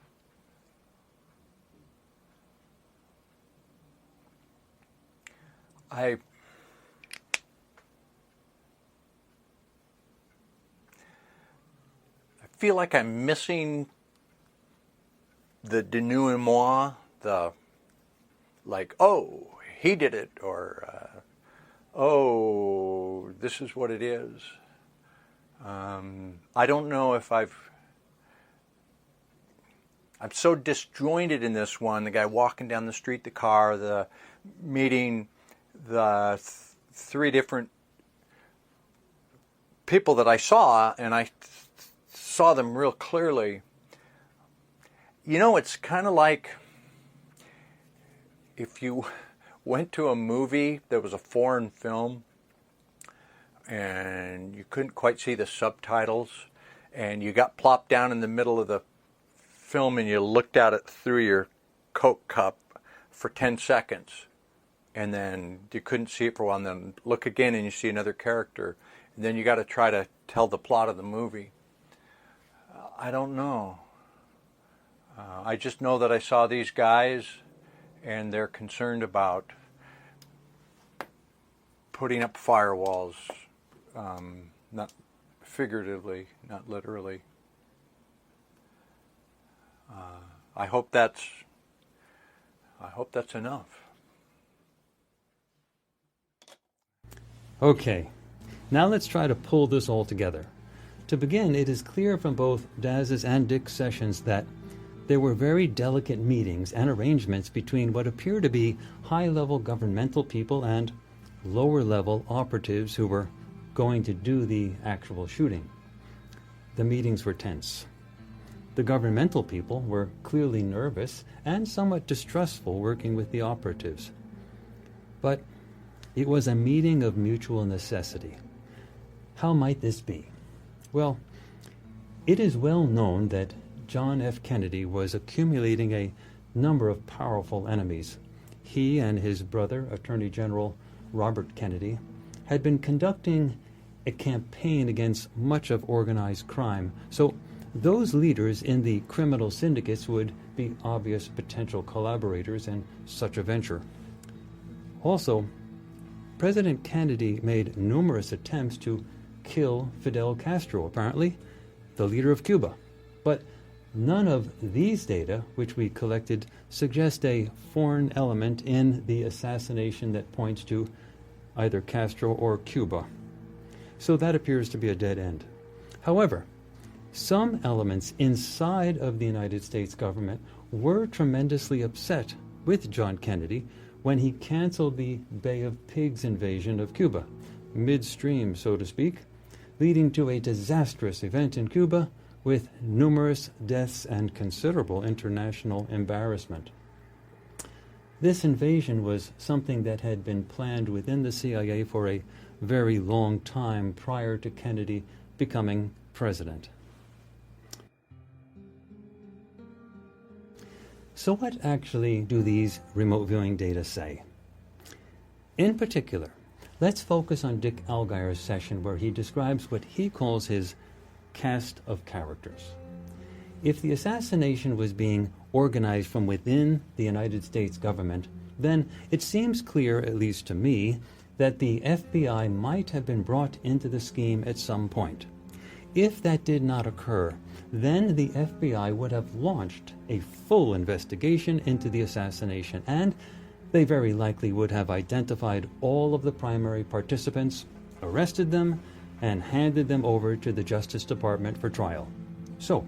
S5: I feel like I'm missing the denouement, the like, oh, he did it, or oh, this is what it is. I don't know if I'm so disjointed in this one. The guy walking down the street, the car, the meeting, the three different people that I saw, and I saw them real clearly. You know, it's kind of like if you went to a movie that was a foreign film and you couldn't quite see the subtitles and you got plopped down in the middle of the film and you looked at it through your Coke cup for 10 seconds and then you couldn't see it for a while and then look again and you see another character and then you got to try to tell the plot of the movie. I don't know. I just know that I saw these guys and they're concerned about putting up firewalls, not figuratively, not literally. I hope that's enough.
S3: Okay, now let's try to pull this all together. To begin, it is clear from both Daz's and Dick's sessions that there were very delicate meetings and arrangements between what appear to be high-level governmental people and lower-level operatives who were going to do the actual shooting. The meetings were tense. The governmental people were clearly nervous and somewhat distrustful working with the operatives. But it was a meeting of mutual necessity. How might this be? Well, it is well known that John F. Kennedy was accumulating a number of powerful enemies. He and his brother, Attorney General Robert Kennedy, had been conducting a campaign against much of organized crime. So those leaders in the criminal syndicates would be obvious potential collaborators in such a venture. Also, President Kennedy made numerous attempts to kill Fidel Castro, apparently the leader of Cuba. But none of these data, which we collected, suggest a foreign element in the assassination that points to either Castro or Cuba. So that appears to be a dead end. However, some elements inside of the United States government were tremendously upset with John Kennedy when he canceled the Bay of Pigs invasion of Cuba, midstream, so to speak, leading to a disastrous event in Cuba with numerous deaths and considerable international embarrassment. This invasion was something that had been planned within the CIA for a very long time prior to Kennedy becoming president. So what actually do these remote viewing data say? In particular, let's focus on Dick Allgayer's session where he describes what he calls his cast of characters. If the assassination was being organized from within the United States government, then it seems clear, at least to me, that the FBI might have been brought into the scheme at some point. If that did not occur, then the FBI would have launched a full investigation into the assassination, and they very likely would have identified all of the primary participants, arrested them, and handed them over to the Justice Department for trial. So,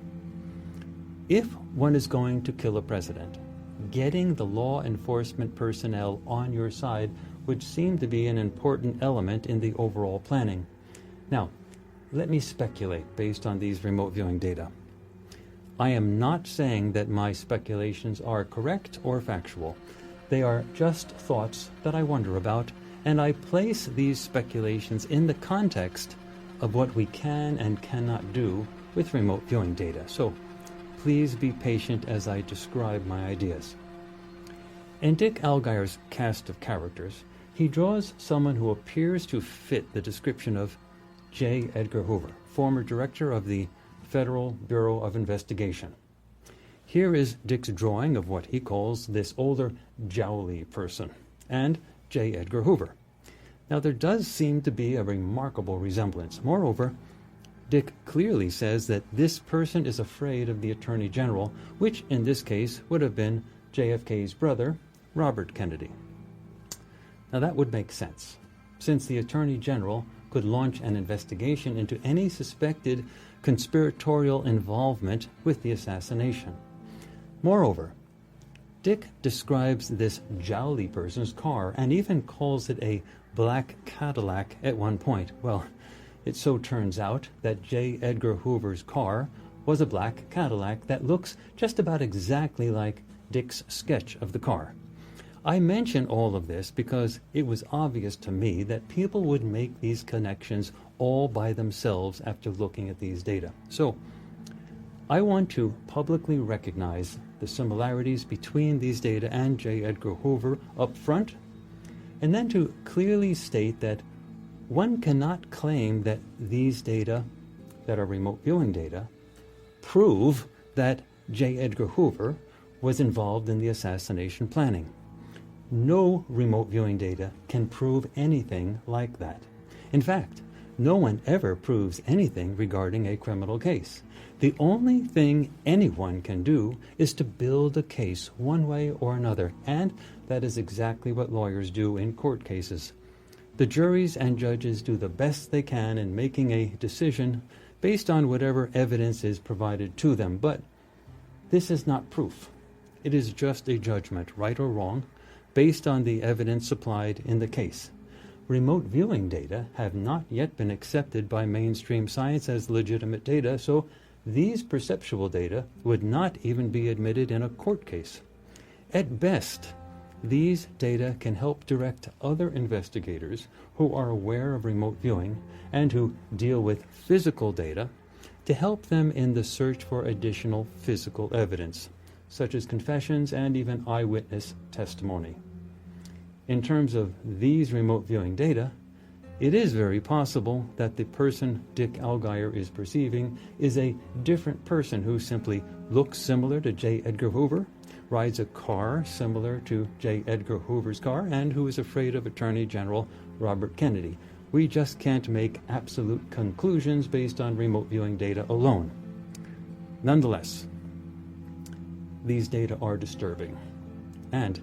S3: if one is going to kill a president, getting the law enforcement personnel on your side would seem to be an important element in the overall planning. Now, let me speculate based on these remote viewing data. I am not saying that my speculations are correct or factual. They are just thoughts that I wonder about, and I place these speculations in the context of what we can and cannot do with remote viewing data. So please be patient as I describe my ideas. In Dick Allgayer's cast of characters, he draws someone who appears to fit the description of J. Edgar Hoover, former director of the Federal Bureau of Investigation. Here is Dick's drawing of what he calls this older, jowly person, and J. Edgar Hoover. Now, there does seem to be a remarkable resemblance. Moreover, Dick clearly says that this person is afraid of the Attorney General, which in this case would have been JFK's brother, Robert Kennedy. Now, that would make sense, since the Attorney General could launch an investigation into any suspected conspiratorial involvement with the assassination. Moreover, Dick describes this jowly person's car and even calls it a black Cadillac at one point. Well, it so turns out that J. Edgar Hoover's car was a black Cadillac that looks just about exactly like Dick's sketch of the car. I mention all of this because it was obvious to me that people would make these connections all by themselves after looking at these data. So, I want to publicly recognize the similarities between these data and J. Edgar Hoover up front, and then to clearly state that one cannot claim that these data, that are remote viewing data, prove that J. Edgar Hoover was involved in the assassination planning. No remote viewing data can prove anything like that. In fact, no one ever proves anything regarding a criminal case. The only thing anyone can do is to build a case one way or another, and that is exactly what lawyers do in court cases. The juries and judges do the best they can in making a decision based on whatever evidence is provided to them, but this is not proof. It is just a judgment, right or wrong, based on the evidence supplied in the case. Remote viewing data have not yet been accepted by mainstream science as legitimate data, so these perceptual data would not even be admitted in a court case. At best, these data can help direct other investigators who are aware of remote viewing and who deal with physical data to help them in the search for additional physical evidence, such as confessions and even eyewitness testimony. In terms of these remote viewing data, it is very possible that the person Dick Allgayer is perceiving is a different person who simply looks similar to J. Edgar Hoover, rides a car similar to J. Edgar Hoover's car, and who is afraid of Attorney General Robert Kennedy. We just can't make absolute conclusions based on remote viewing data alone. Nonetheless, these data are disturbing. And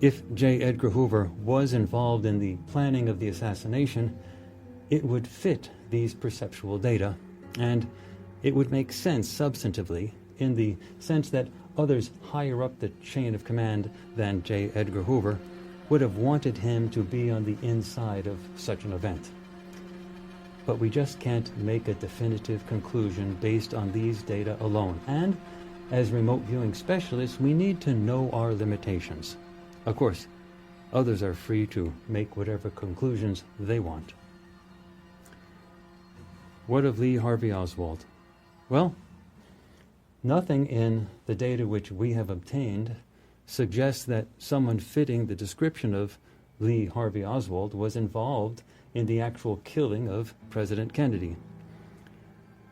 S3: if J. Edgar Hoover was involved in the planning of the assassination, it would fit these perceptual data, and it would make sense substantively in the sense that others higher up the chain of command than J. Edgar Hoover would have wanted him to be on the inside of such an event. But we just can't make a definitive conclusion based on these data alone, and as remote viewing specialists, we need to know our limitations. Of course, others are free to make whatever conclusions they want. What of Lee Harvey Oswald? Well, nothing in the data which we have obtained suggests that someone fitting the description of Lee Harvey Oswald was involved in the actual killing of President Kennedy.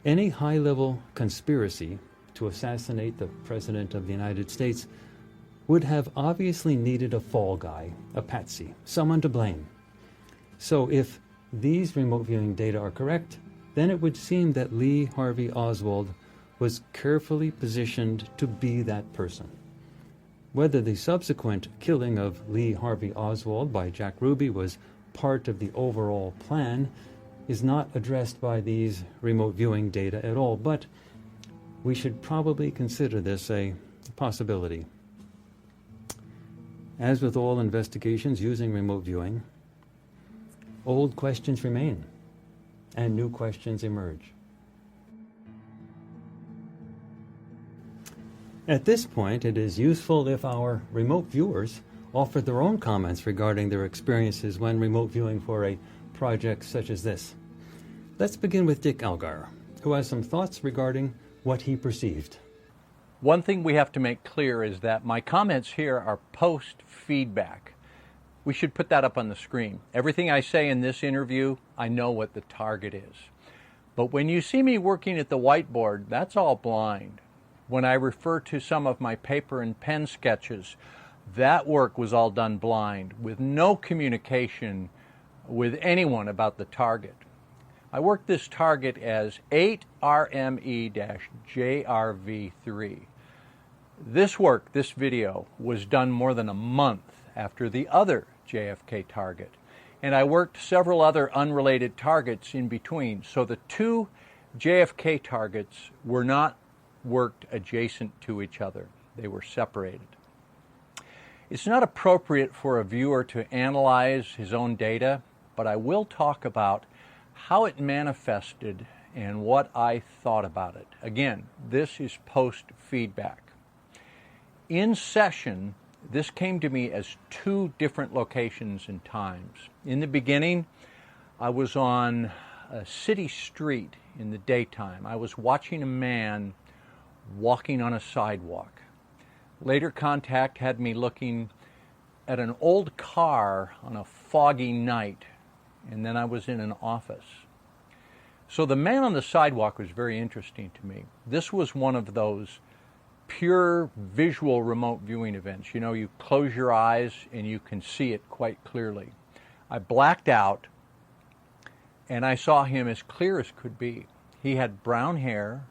S3: Any high-level conspiracy to assassinate the President of the United States would have obviously needed a fall guy, a patsy, someone to blame. So if these remote viewing data are correct, then it would seem that Lee Harvey Oswald was carefully positioned to be that person. Whether the subsequent killing of Lee Harvey Oswald by Jack Ruby was part of the overall plan is not addressed by these remote viewing data at all, but we should probably consider this a possibility. As with all investigations using remote viewing, old questions remain and new questions emerge. At this point, it is useful if our remote viewers offer their own comments regarding their experiences when remote viewing for a project such as this. Let's begin with Dick Allgayer, who has some thoughts regarding what he perceived.
S5: One thing we have to make clear is that my comments here are post-feedback. We should put that up on the screen. Everything I say in this interview, I know what the target is. But when you see me working at the whiteboard, that's all blind. When I refer to some of my paper and pen sketches, that work was all done blind, with no communication with anyone about the target. I worked this target as 8RME-JRV3. This work, this video, was done more than a month after the other JFK target. And I worked several other unrelated targets in between. So the two JFK targets were not worked adjacent to each other. They were separated. It's not appropriate for a viewer to analyze his own data, but I will talk about how it manifested and what I thought about it. Again, this is post-feedback. In session, this came to me as two different locations and times. In the beginning, I was on a city street in the daytime. I was watching a man walking on a sidewalk. Later contact had me looking at an old car on a foggy night, and then I was in an office. So the man on the sidewalk was very interesting to me. This was one of those pure visual remote viewing events. You know, you close your eyes and you can see it quite clearly. I blacked out and I saw him as clear as could be. He had brown hair.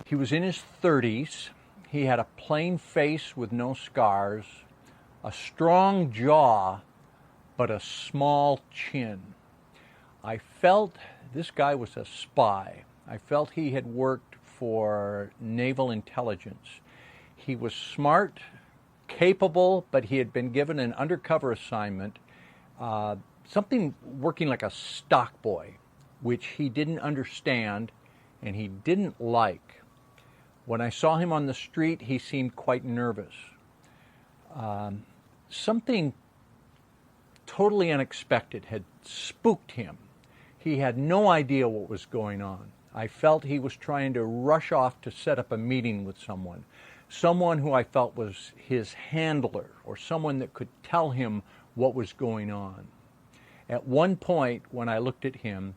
S5: He was in his 30s. He had a plain face with no scars, a strong jaw, but a small chin. I felt this guy was a spy. I felt he had worked for naval intelligence. He was smart, capable, but he had been given an undercover assignment, something working like a stock boy, which he didn't understand and he didn't like. When I saw him on the street, he seemed quite nervous. Something totally unexpected had spooked him. He had no idea what was going on. I felt he was trying to rush off to set up a meeting with someone who I felt was his handler or someone that could tell him what was going on. At one point, when I looked at him,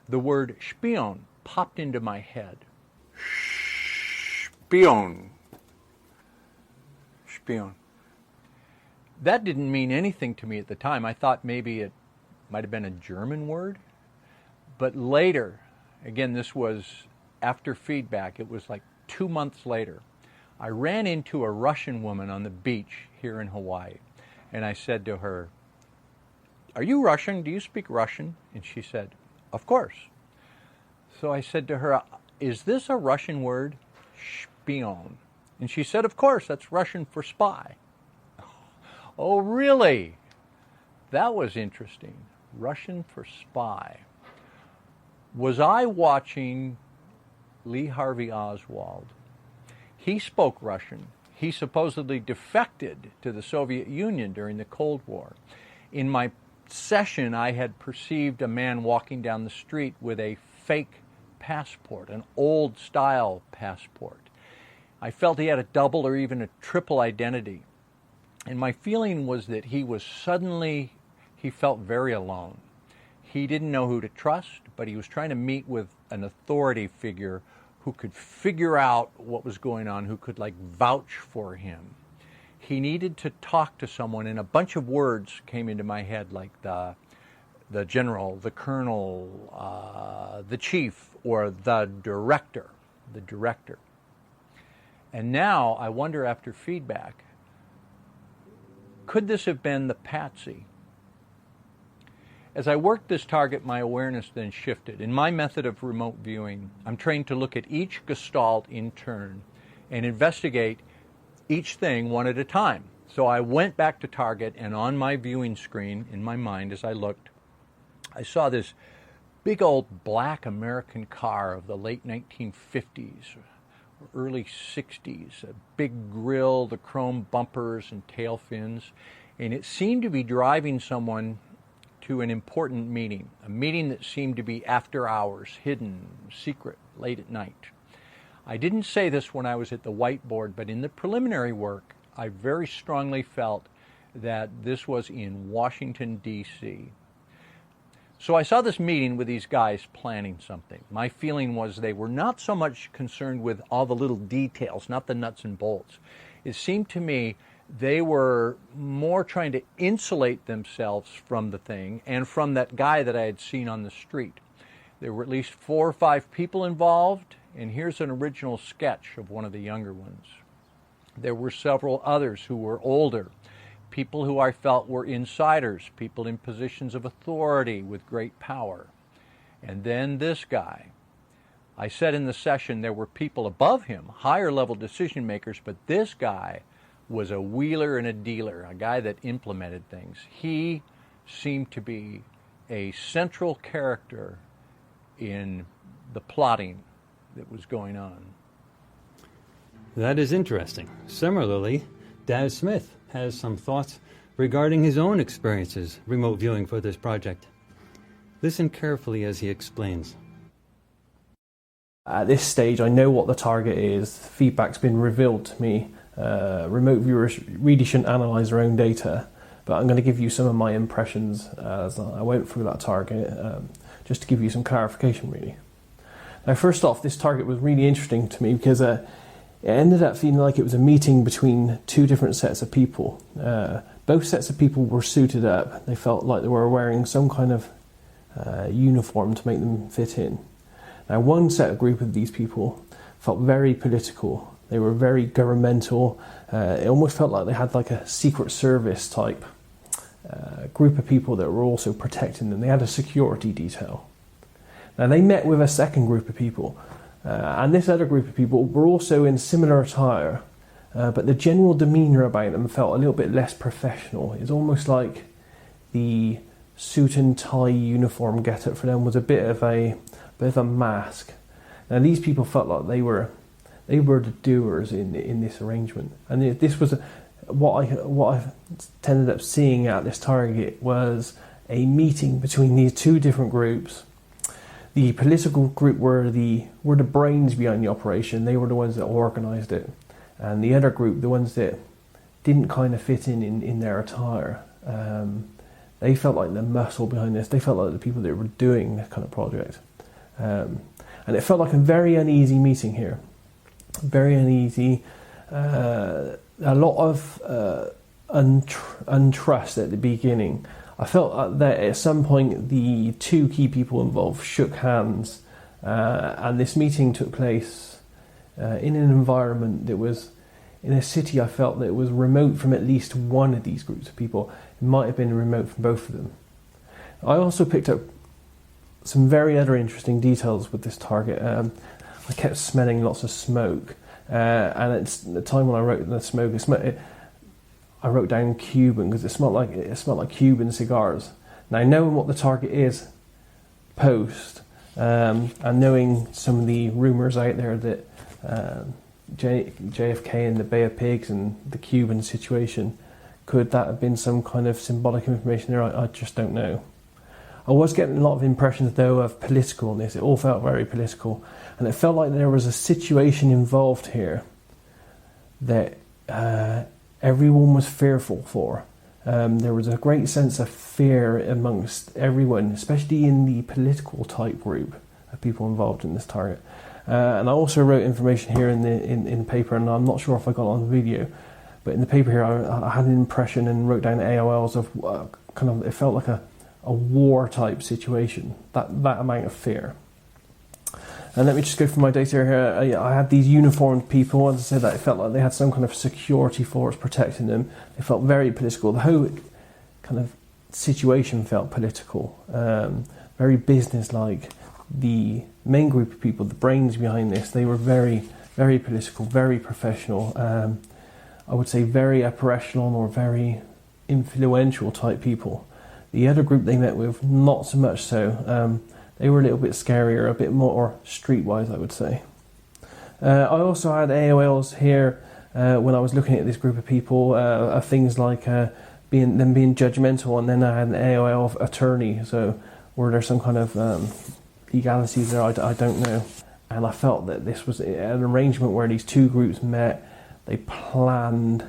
S5: the word spion popped into my head. Spion. Spion. That didn't mean anything to me at the time. I thought maybe it might have been a German word. But later, again, this was after feedback, it was like 2 months later, I ran into a Russian woman on the beach here in Hawaii. And I said to her, "Are you Russian? Do you speak Russian?" And she said, "Of course." So I said to her, "Is this a Russian word?" Spion. And she said, "Of course, that's Russian for spy." Oh, really? That was interesting. Russian for spy. Was I watching Lee Harvey Oswald? He spoke Russian. He supposedly defected to the Soviet Union during the Cold War. In my session, I had perceived a man walking down the street with a fake passport, an old-style passport. I felt he had a double or even a triple identity. And my feeling was that he felt very alone. He didn't know who to trust, but he was trying to meet with an authority figure who could figure out what was going on, who could vouch for him. He needed to talk to someone, and a bunch of words came into my head, like the general, the colonel, the chief, or the director. And now I wonder, after feedback, could this have been the patsy? As I worked this target, my awareness then shifted. In my method of remote viewing, I'm trained to look at each gestalt in turn and investigate each thing one at a time. So I went back to target, and on my viewing screen, in my mind as I looked, I saw this big old black American car of the late 1950s, early 60s, a big grille, the chrome bumpers and tail fins, and it seemed to be driving someone to an important meeting, a meeting that seemed to be after hours, hidden, secret, late at night. I didn't say this when I was at the whiteboard, but in the preliminary work, I very strongly felt that this was in Washington, D.C. So I saw this meeting with these guys planning something. My feeling was they were not so much concerned with all the little details, not the nuts and bolts. It seemed to me they were more trying to insulate themselves from the thing and from that guy that I had seen on the street. There were at least 4 or 5 people involved, and here's an original sketch of one of the younger ones. There were several others who were older, people who I felt were insiders, people in positions of authority with great power. And then this guy. I said in the session there were people above him, higher level decision makers, but this guy was a wheeler and a dealer, a guy that implemented things. He seemed to be a central character in the plotting that was going on.
S3: That is interesting. Similarly, Daz Smith has some thoughts regarding his own experiences remote viewing for this project. Listen carefully as he explains.
S4: At this stage, I know what the target is. Feedback's been revealed to me. Remote viewers really shouldn't analyze their own data, but I'm going to give you some of my impressions as I went through that target, just to give you some clarification, really. Now, first off, this target was really interesting to me because it ended up feeling like it was a meeting between 2 different sets of people. Both sets of people were suited up. They felt like they were wearing some kind of uniform to make them fit in. Now, one group of these people felt very political. They were very governmental. It almost felt like they had like a secret service type group of people that were also protecting them. They had a security detail. Now, they met with a second group of people, and this other group of people were also in similar attire, but the general demeanour about them felt a little bit less professional. It's almost like the suit and tie uniform get-up for them was a bit of a mask. Now, these people felt like they were the doers in this arrangement, and this was what I ended up seeing at this target was a meeting between these 2 different groups. The political group were the brains behind the operation. They were the ones that organised it, and the other group, the ones that didn't kind of fit in their attire, they felt like the muscle behind this. They felt like the people that were doing this kind of project, and it felt like a very uneasy meeting here. Very uneasy, a lot of untrust at the beginning. I felt that at some point the 2 key people involved shook hands, and this meeting took place in an environment that was in a city. I felt that it was remote from at least one of these groups of people. It might have been remote from both of them. I also picked up some very other interesting details with this target. I kept smelling lots of smoke, and at the time when I wrote the smoke, I wrote down Cuban because it smelled like Cuban cigars. Now, knowing what the target is post, and knowing some of the rumours out there that JFK and the Bay of Pigs and the Cuban situation. Could that have been some kind of symbolic information there? I just don't know. I was getting a lot of impressions, though, of politicalness. It all felt very political. And it felt like there was a situation involved here that everyone was fearful for. There was a great sense of fear amongst everyone, especially in the political type group of people involved in this target. And I also wrote information here in the paper, and I'm not sure if I got it on the video, but in the paper here I had an impression and wrote down AOLs of it felt like a war type situation, that amount of fear. And let me just go through my data here. I had these uniformed people, as I said, that it felt like they had some kind of security force protecting them. They felt very political. The whole kind of situation felt political, very business-like. The main group of people, the brains behind this, they were very, very political, very professional. I would say very operational or very influential type people. The other group they met with, not so much so. They were a little bit scarier, a bit more streetwise, I would say. I also had AOLs here when I was looking at this group of people, of things like being judgmental, and then I had an AOL of attorney. So were there some kind of legalities there? I don't know. And I felt that this was an arrangement where these two groups met. They planned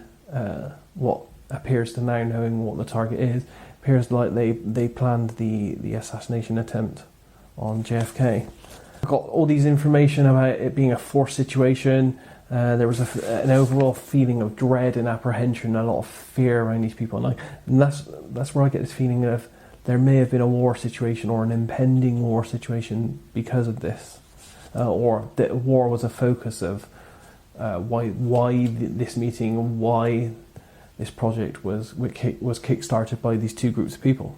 S4: what appears to now, knowing what the target is, appears like they planned the assassination attempt on JFK. I got all these information about it being a forced situation. There was an overall feeling of dread and apprehension, a lot of fear around these people, and that's where I get this feeling of there may have been a war situation or an impending war situation because of this, or that war was a focus of why this meeting, why this project was kick-started by these two groups of people.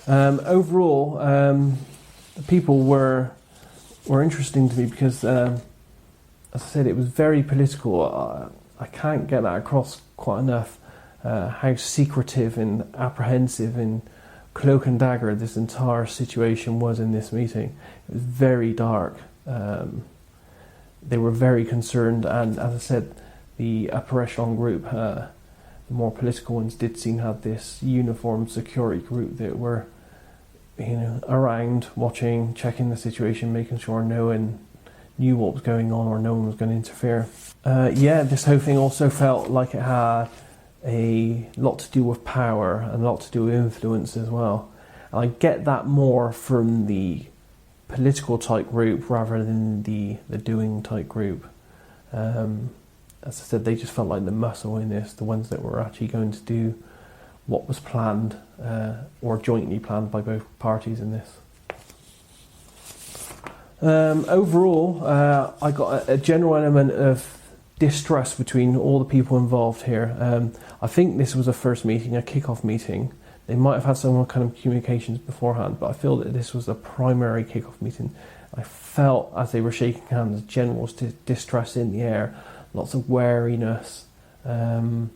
S4: Overall, the people were interesting to me because, as I said, it was very political. I can't get that across quite enough, how secretive and apprehensive and cloak and dagger this entire situation was in this meeting. It was very dark. They were very concerned, and as I said, the upper echelon group, the more political ones, did seem to have this uniformed security group that were, around, watching, checking the situation, making sure no one knew what was going on or no one was going to interfere. This whole thing also felt like it had a lot to do with power and a lot to do with influence as well. And I get that more from the political type group rather than the doing type group. As I said, they just felt like the muscle in this, the ones that were actually going to do what was planned or jointly planned by both parties in this. Overall, I got a general element of distrust between all the people involved here. I think this was a first meeting, a kick-off meeting. They might have had some kind of communications beforehand, but I feel that this was a primary kick-off meeting. I felt, as they were shaking hands, general distrust in the air, lots of wariness. And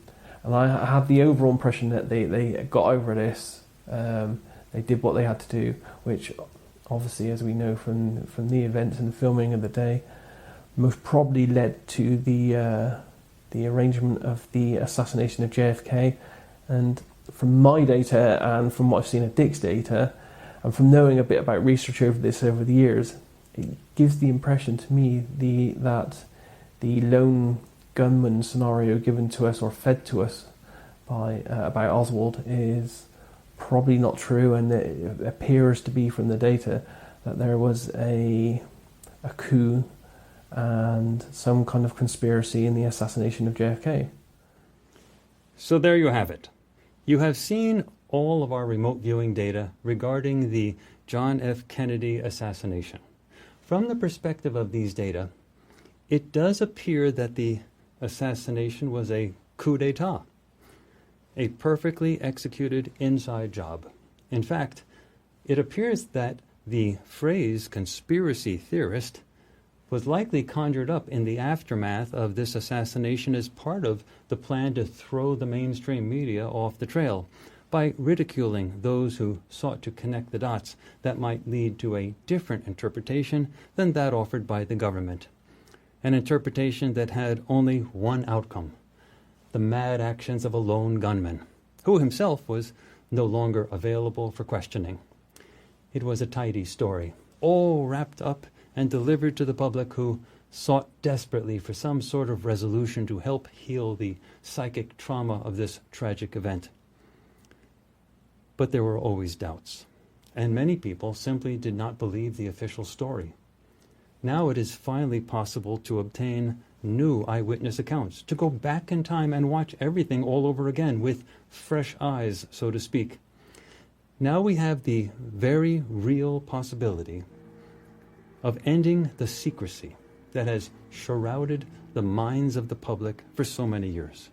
S4: I had the overall impression that they got over this. They did what they had to do, which obviously, as we know from the events and the filming of the day, most probably led to the arrangement of the assassination of JFK. And from my data and from what I've seen of Dick's data, and from knowing a bit about research over this over the years, it gives the impression to me that the lone gunman scenario given to us or fed to us by about Oswald is probably not true, and it appears to be from the data that there was a coup and some kind of conspiracy in the assassination of JFK.
S3: So there you have it. You have seen all of our remote viewing data regarding the John F. Kennedy assassination. From the perspective of these data, it does appear that the assassination was a coup d'etat, a perfectly executed inside job. In fact, it appears that the phrase conspiracy theorist was likely conjured up in the aftermath of this assassination as part of the plan to throw the mainstream media off the trail by ridiculing those who sought to connect the dots that might lead to a different interpretation than that offered by the government. an interpretation that had only one outcome: the mad actions of a lone gunman, who himself was no longer available for questioning. It was a tidy story, all wrapped up and delivered to the public, who sought desperately for some sort of resolution to help heal the psychic trauma of this tragic event. But there were always doubts, and many people simply did not believe the official story. Now it is finally possible to obtain new eyewitness accounts, to go back in time and watch everything all over again with fresh eyes, so to speak. Now we have the very real possibility of ending the secrecy that has shrouded the minds of the public for so many years.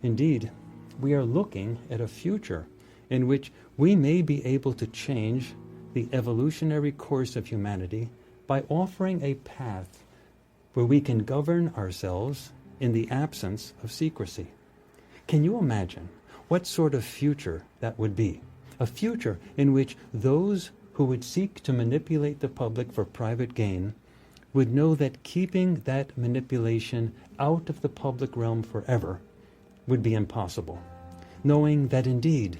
S3: Indeed, we are looking at a future in which we may be able to change the evolutionary course of humanity by offering a path where we can govern ourselves in the absence of secrecy. Can you imagine what sort of future that would be? A future in which those who would seek to manipulate the public for private gain would know that keeping that manipulation out of the public realm forever would be impossible, knowing that indeed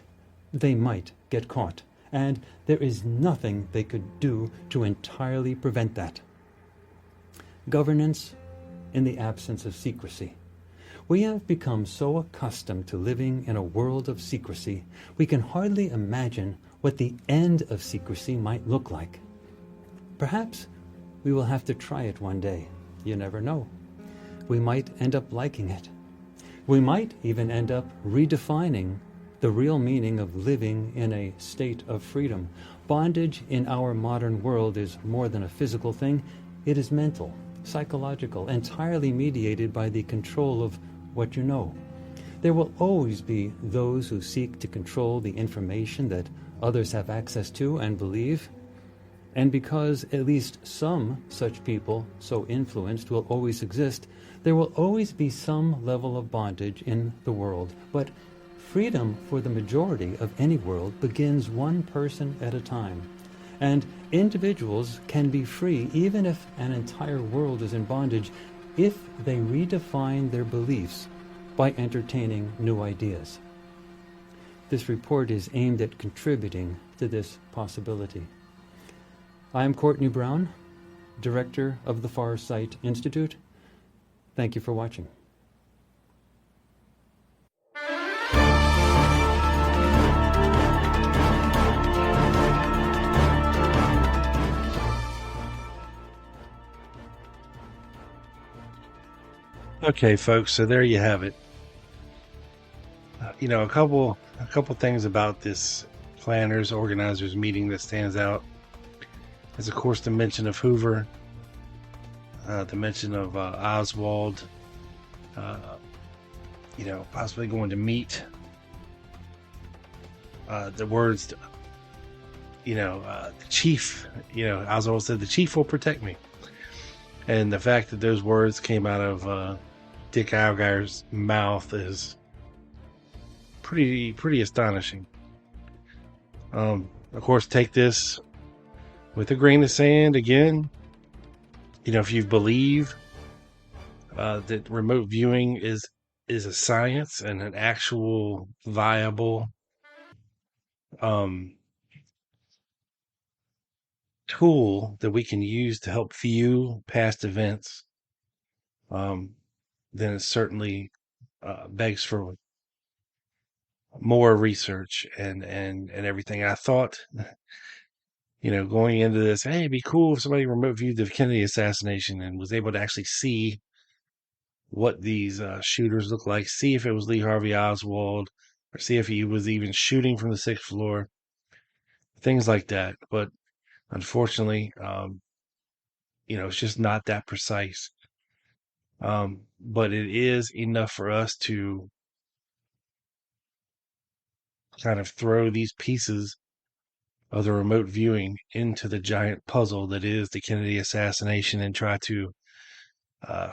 S3: they might get caught, and there is nothing they could do to entirely prevent that. Governance in the absence of secrecy. We have become so accustomed to living in a world of secrecy, we can hardly imagine what the end of secrecy might look like. Perhaps we will have to try it one day. You never know. We might end up liking it. We might even end up redefining the real meaning of living in a state of freedom. Bondage in our modern world is more than a physical thing. It is mental, psychological, entirely mediated by the control of what you know. There will always be those who seek to control the information that others have access to and believe. And because at least some such people, so influenced, will always exist, there will always be some level of bondage in the world. But freedom for the majority of any world begins one person at a time. And individuals can be free even if an entire world is in bondage, if they redefine their beliefs by entertaining new ideas. This report is aimed at contributing to this possibility. I am Courtney Brown, Director of the Far Sight Institute. Thank you for watching.
S2: Okay, folks, so there you have it. A couple things about this planners, organizers meeting that stands out is, of course, the mention of Hoover, the mention of Oswald, possibly going to meet. The words, the chief, Oswald said, the chief will protect me. And the fact that those words came out of Dick Allgayer's mouth is pretty astonishing. Of course, take this with a grain of sand. Again, if you believe that remote viewing is a science and an actual viable tool that we can use to help view past events, then it certainly begs for more research and everything. I thought, going into this, hey, it'd be cool if somebody remote viewed the Kennedy assassination and was able to actually see what these shooters look like, see if it was Lee Harvey Oswald, or see if he was even shooting from the 6th floor, things like that. But unfortunately, it's just not that precise. But it is enough for us to kind of throw these pieces of the remote viewing into the giant puzzle that is the Kennedy assassination and try to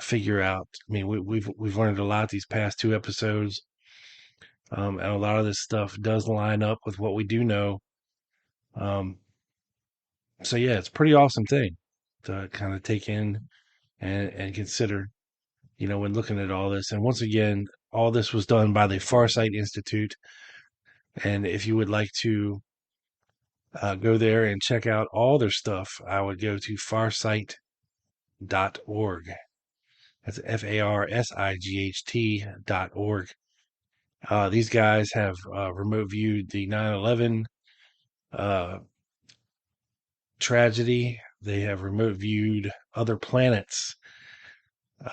S2: figure out. I mean, we've learned a lot these past 2 episodes, and a lot of this stuff does line up with what we do know. So yeah, it's a pretty awesome thing to kind of take in and consider, when looking at all this. And once again, all this was done by the Farsight Institute. And if you would like to go there and check out all their stuff, I would go to farsight.org. That's FARSIGHT.org. These guys have remote viewed the 9/11 tragedy. They have remote viewed other planets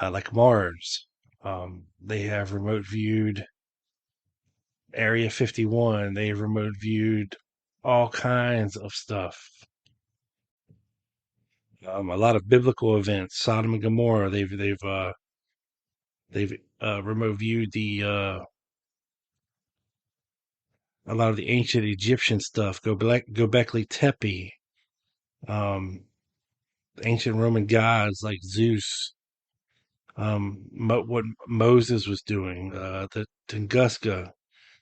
S2: like Mars. They have remote viewed Area 51. They have remote viewed all kinds of stuff. A lot of biblical events, Sodom and Gomorrah. They've remote viewed a lot of the ancient Egyptian stuff. Göbekli Tepe. Ancient Roman gods like Zeus. What Moses was doing. The Tunguska,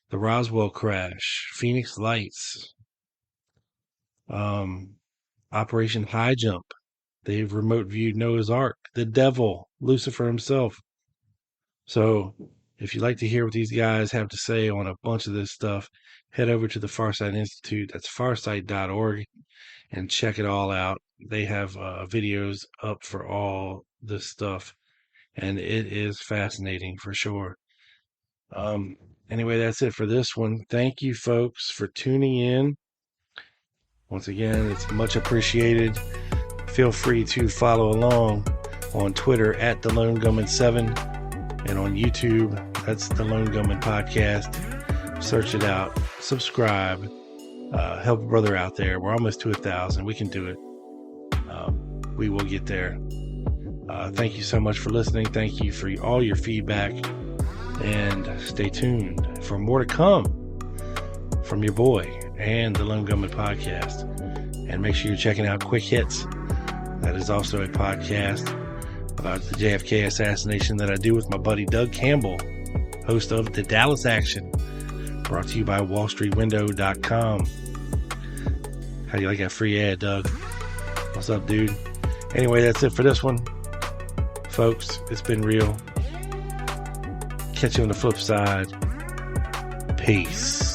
S2: the Roswell crash, Phoenix Lights. Operation High Jump. They've remote viewed Noah's Ark, the devil, Lucifer himself. So if you'd like to hear what these guys have to say on a bunch of this stuff, head over to the Farsight Institute. That's farsight.org, and check it all out. They have videos up for all this stuff, and it is fascinating for sure. Anyway, that's it for this one. Thank you, folks, for tuning in. Once again, it's much appreciated. Feel free to follow along on Twitter at The Lone Gunman 7, and on YouTube, that's The Lone Gunman Podcast. Search it out, subscribe, help a brother out there. We're almost to 1,000. We can do it. We will get there. Thank you so much for listening. Thank you for all your feedback, and stay tuned for more to come from your boy and the Lone Gunman Podcast. And make sure you're checking out Quick Hits. That is also a podcast about the JFK assassination that I do with my buddy Doug Campbell, host of The Dallas Action, brought to you by wallstreetwindow.com. How do you like that free ad, Doug? What's up, dude? Anyway, that's it for this one. Folks, it's been real. Catch you on the flip side. Peace.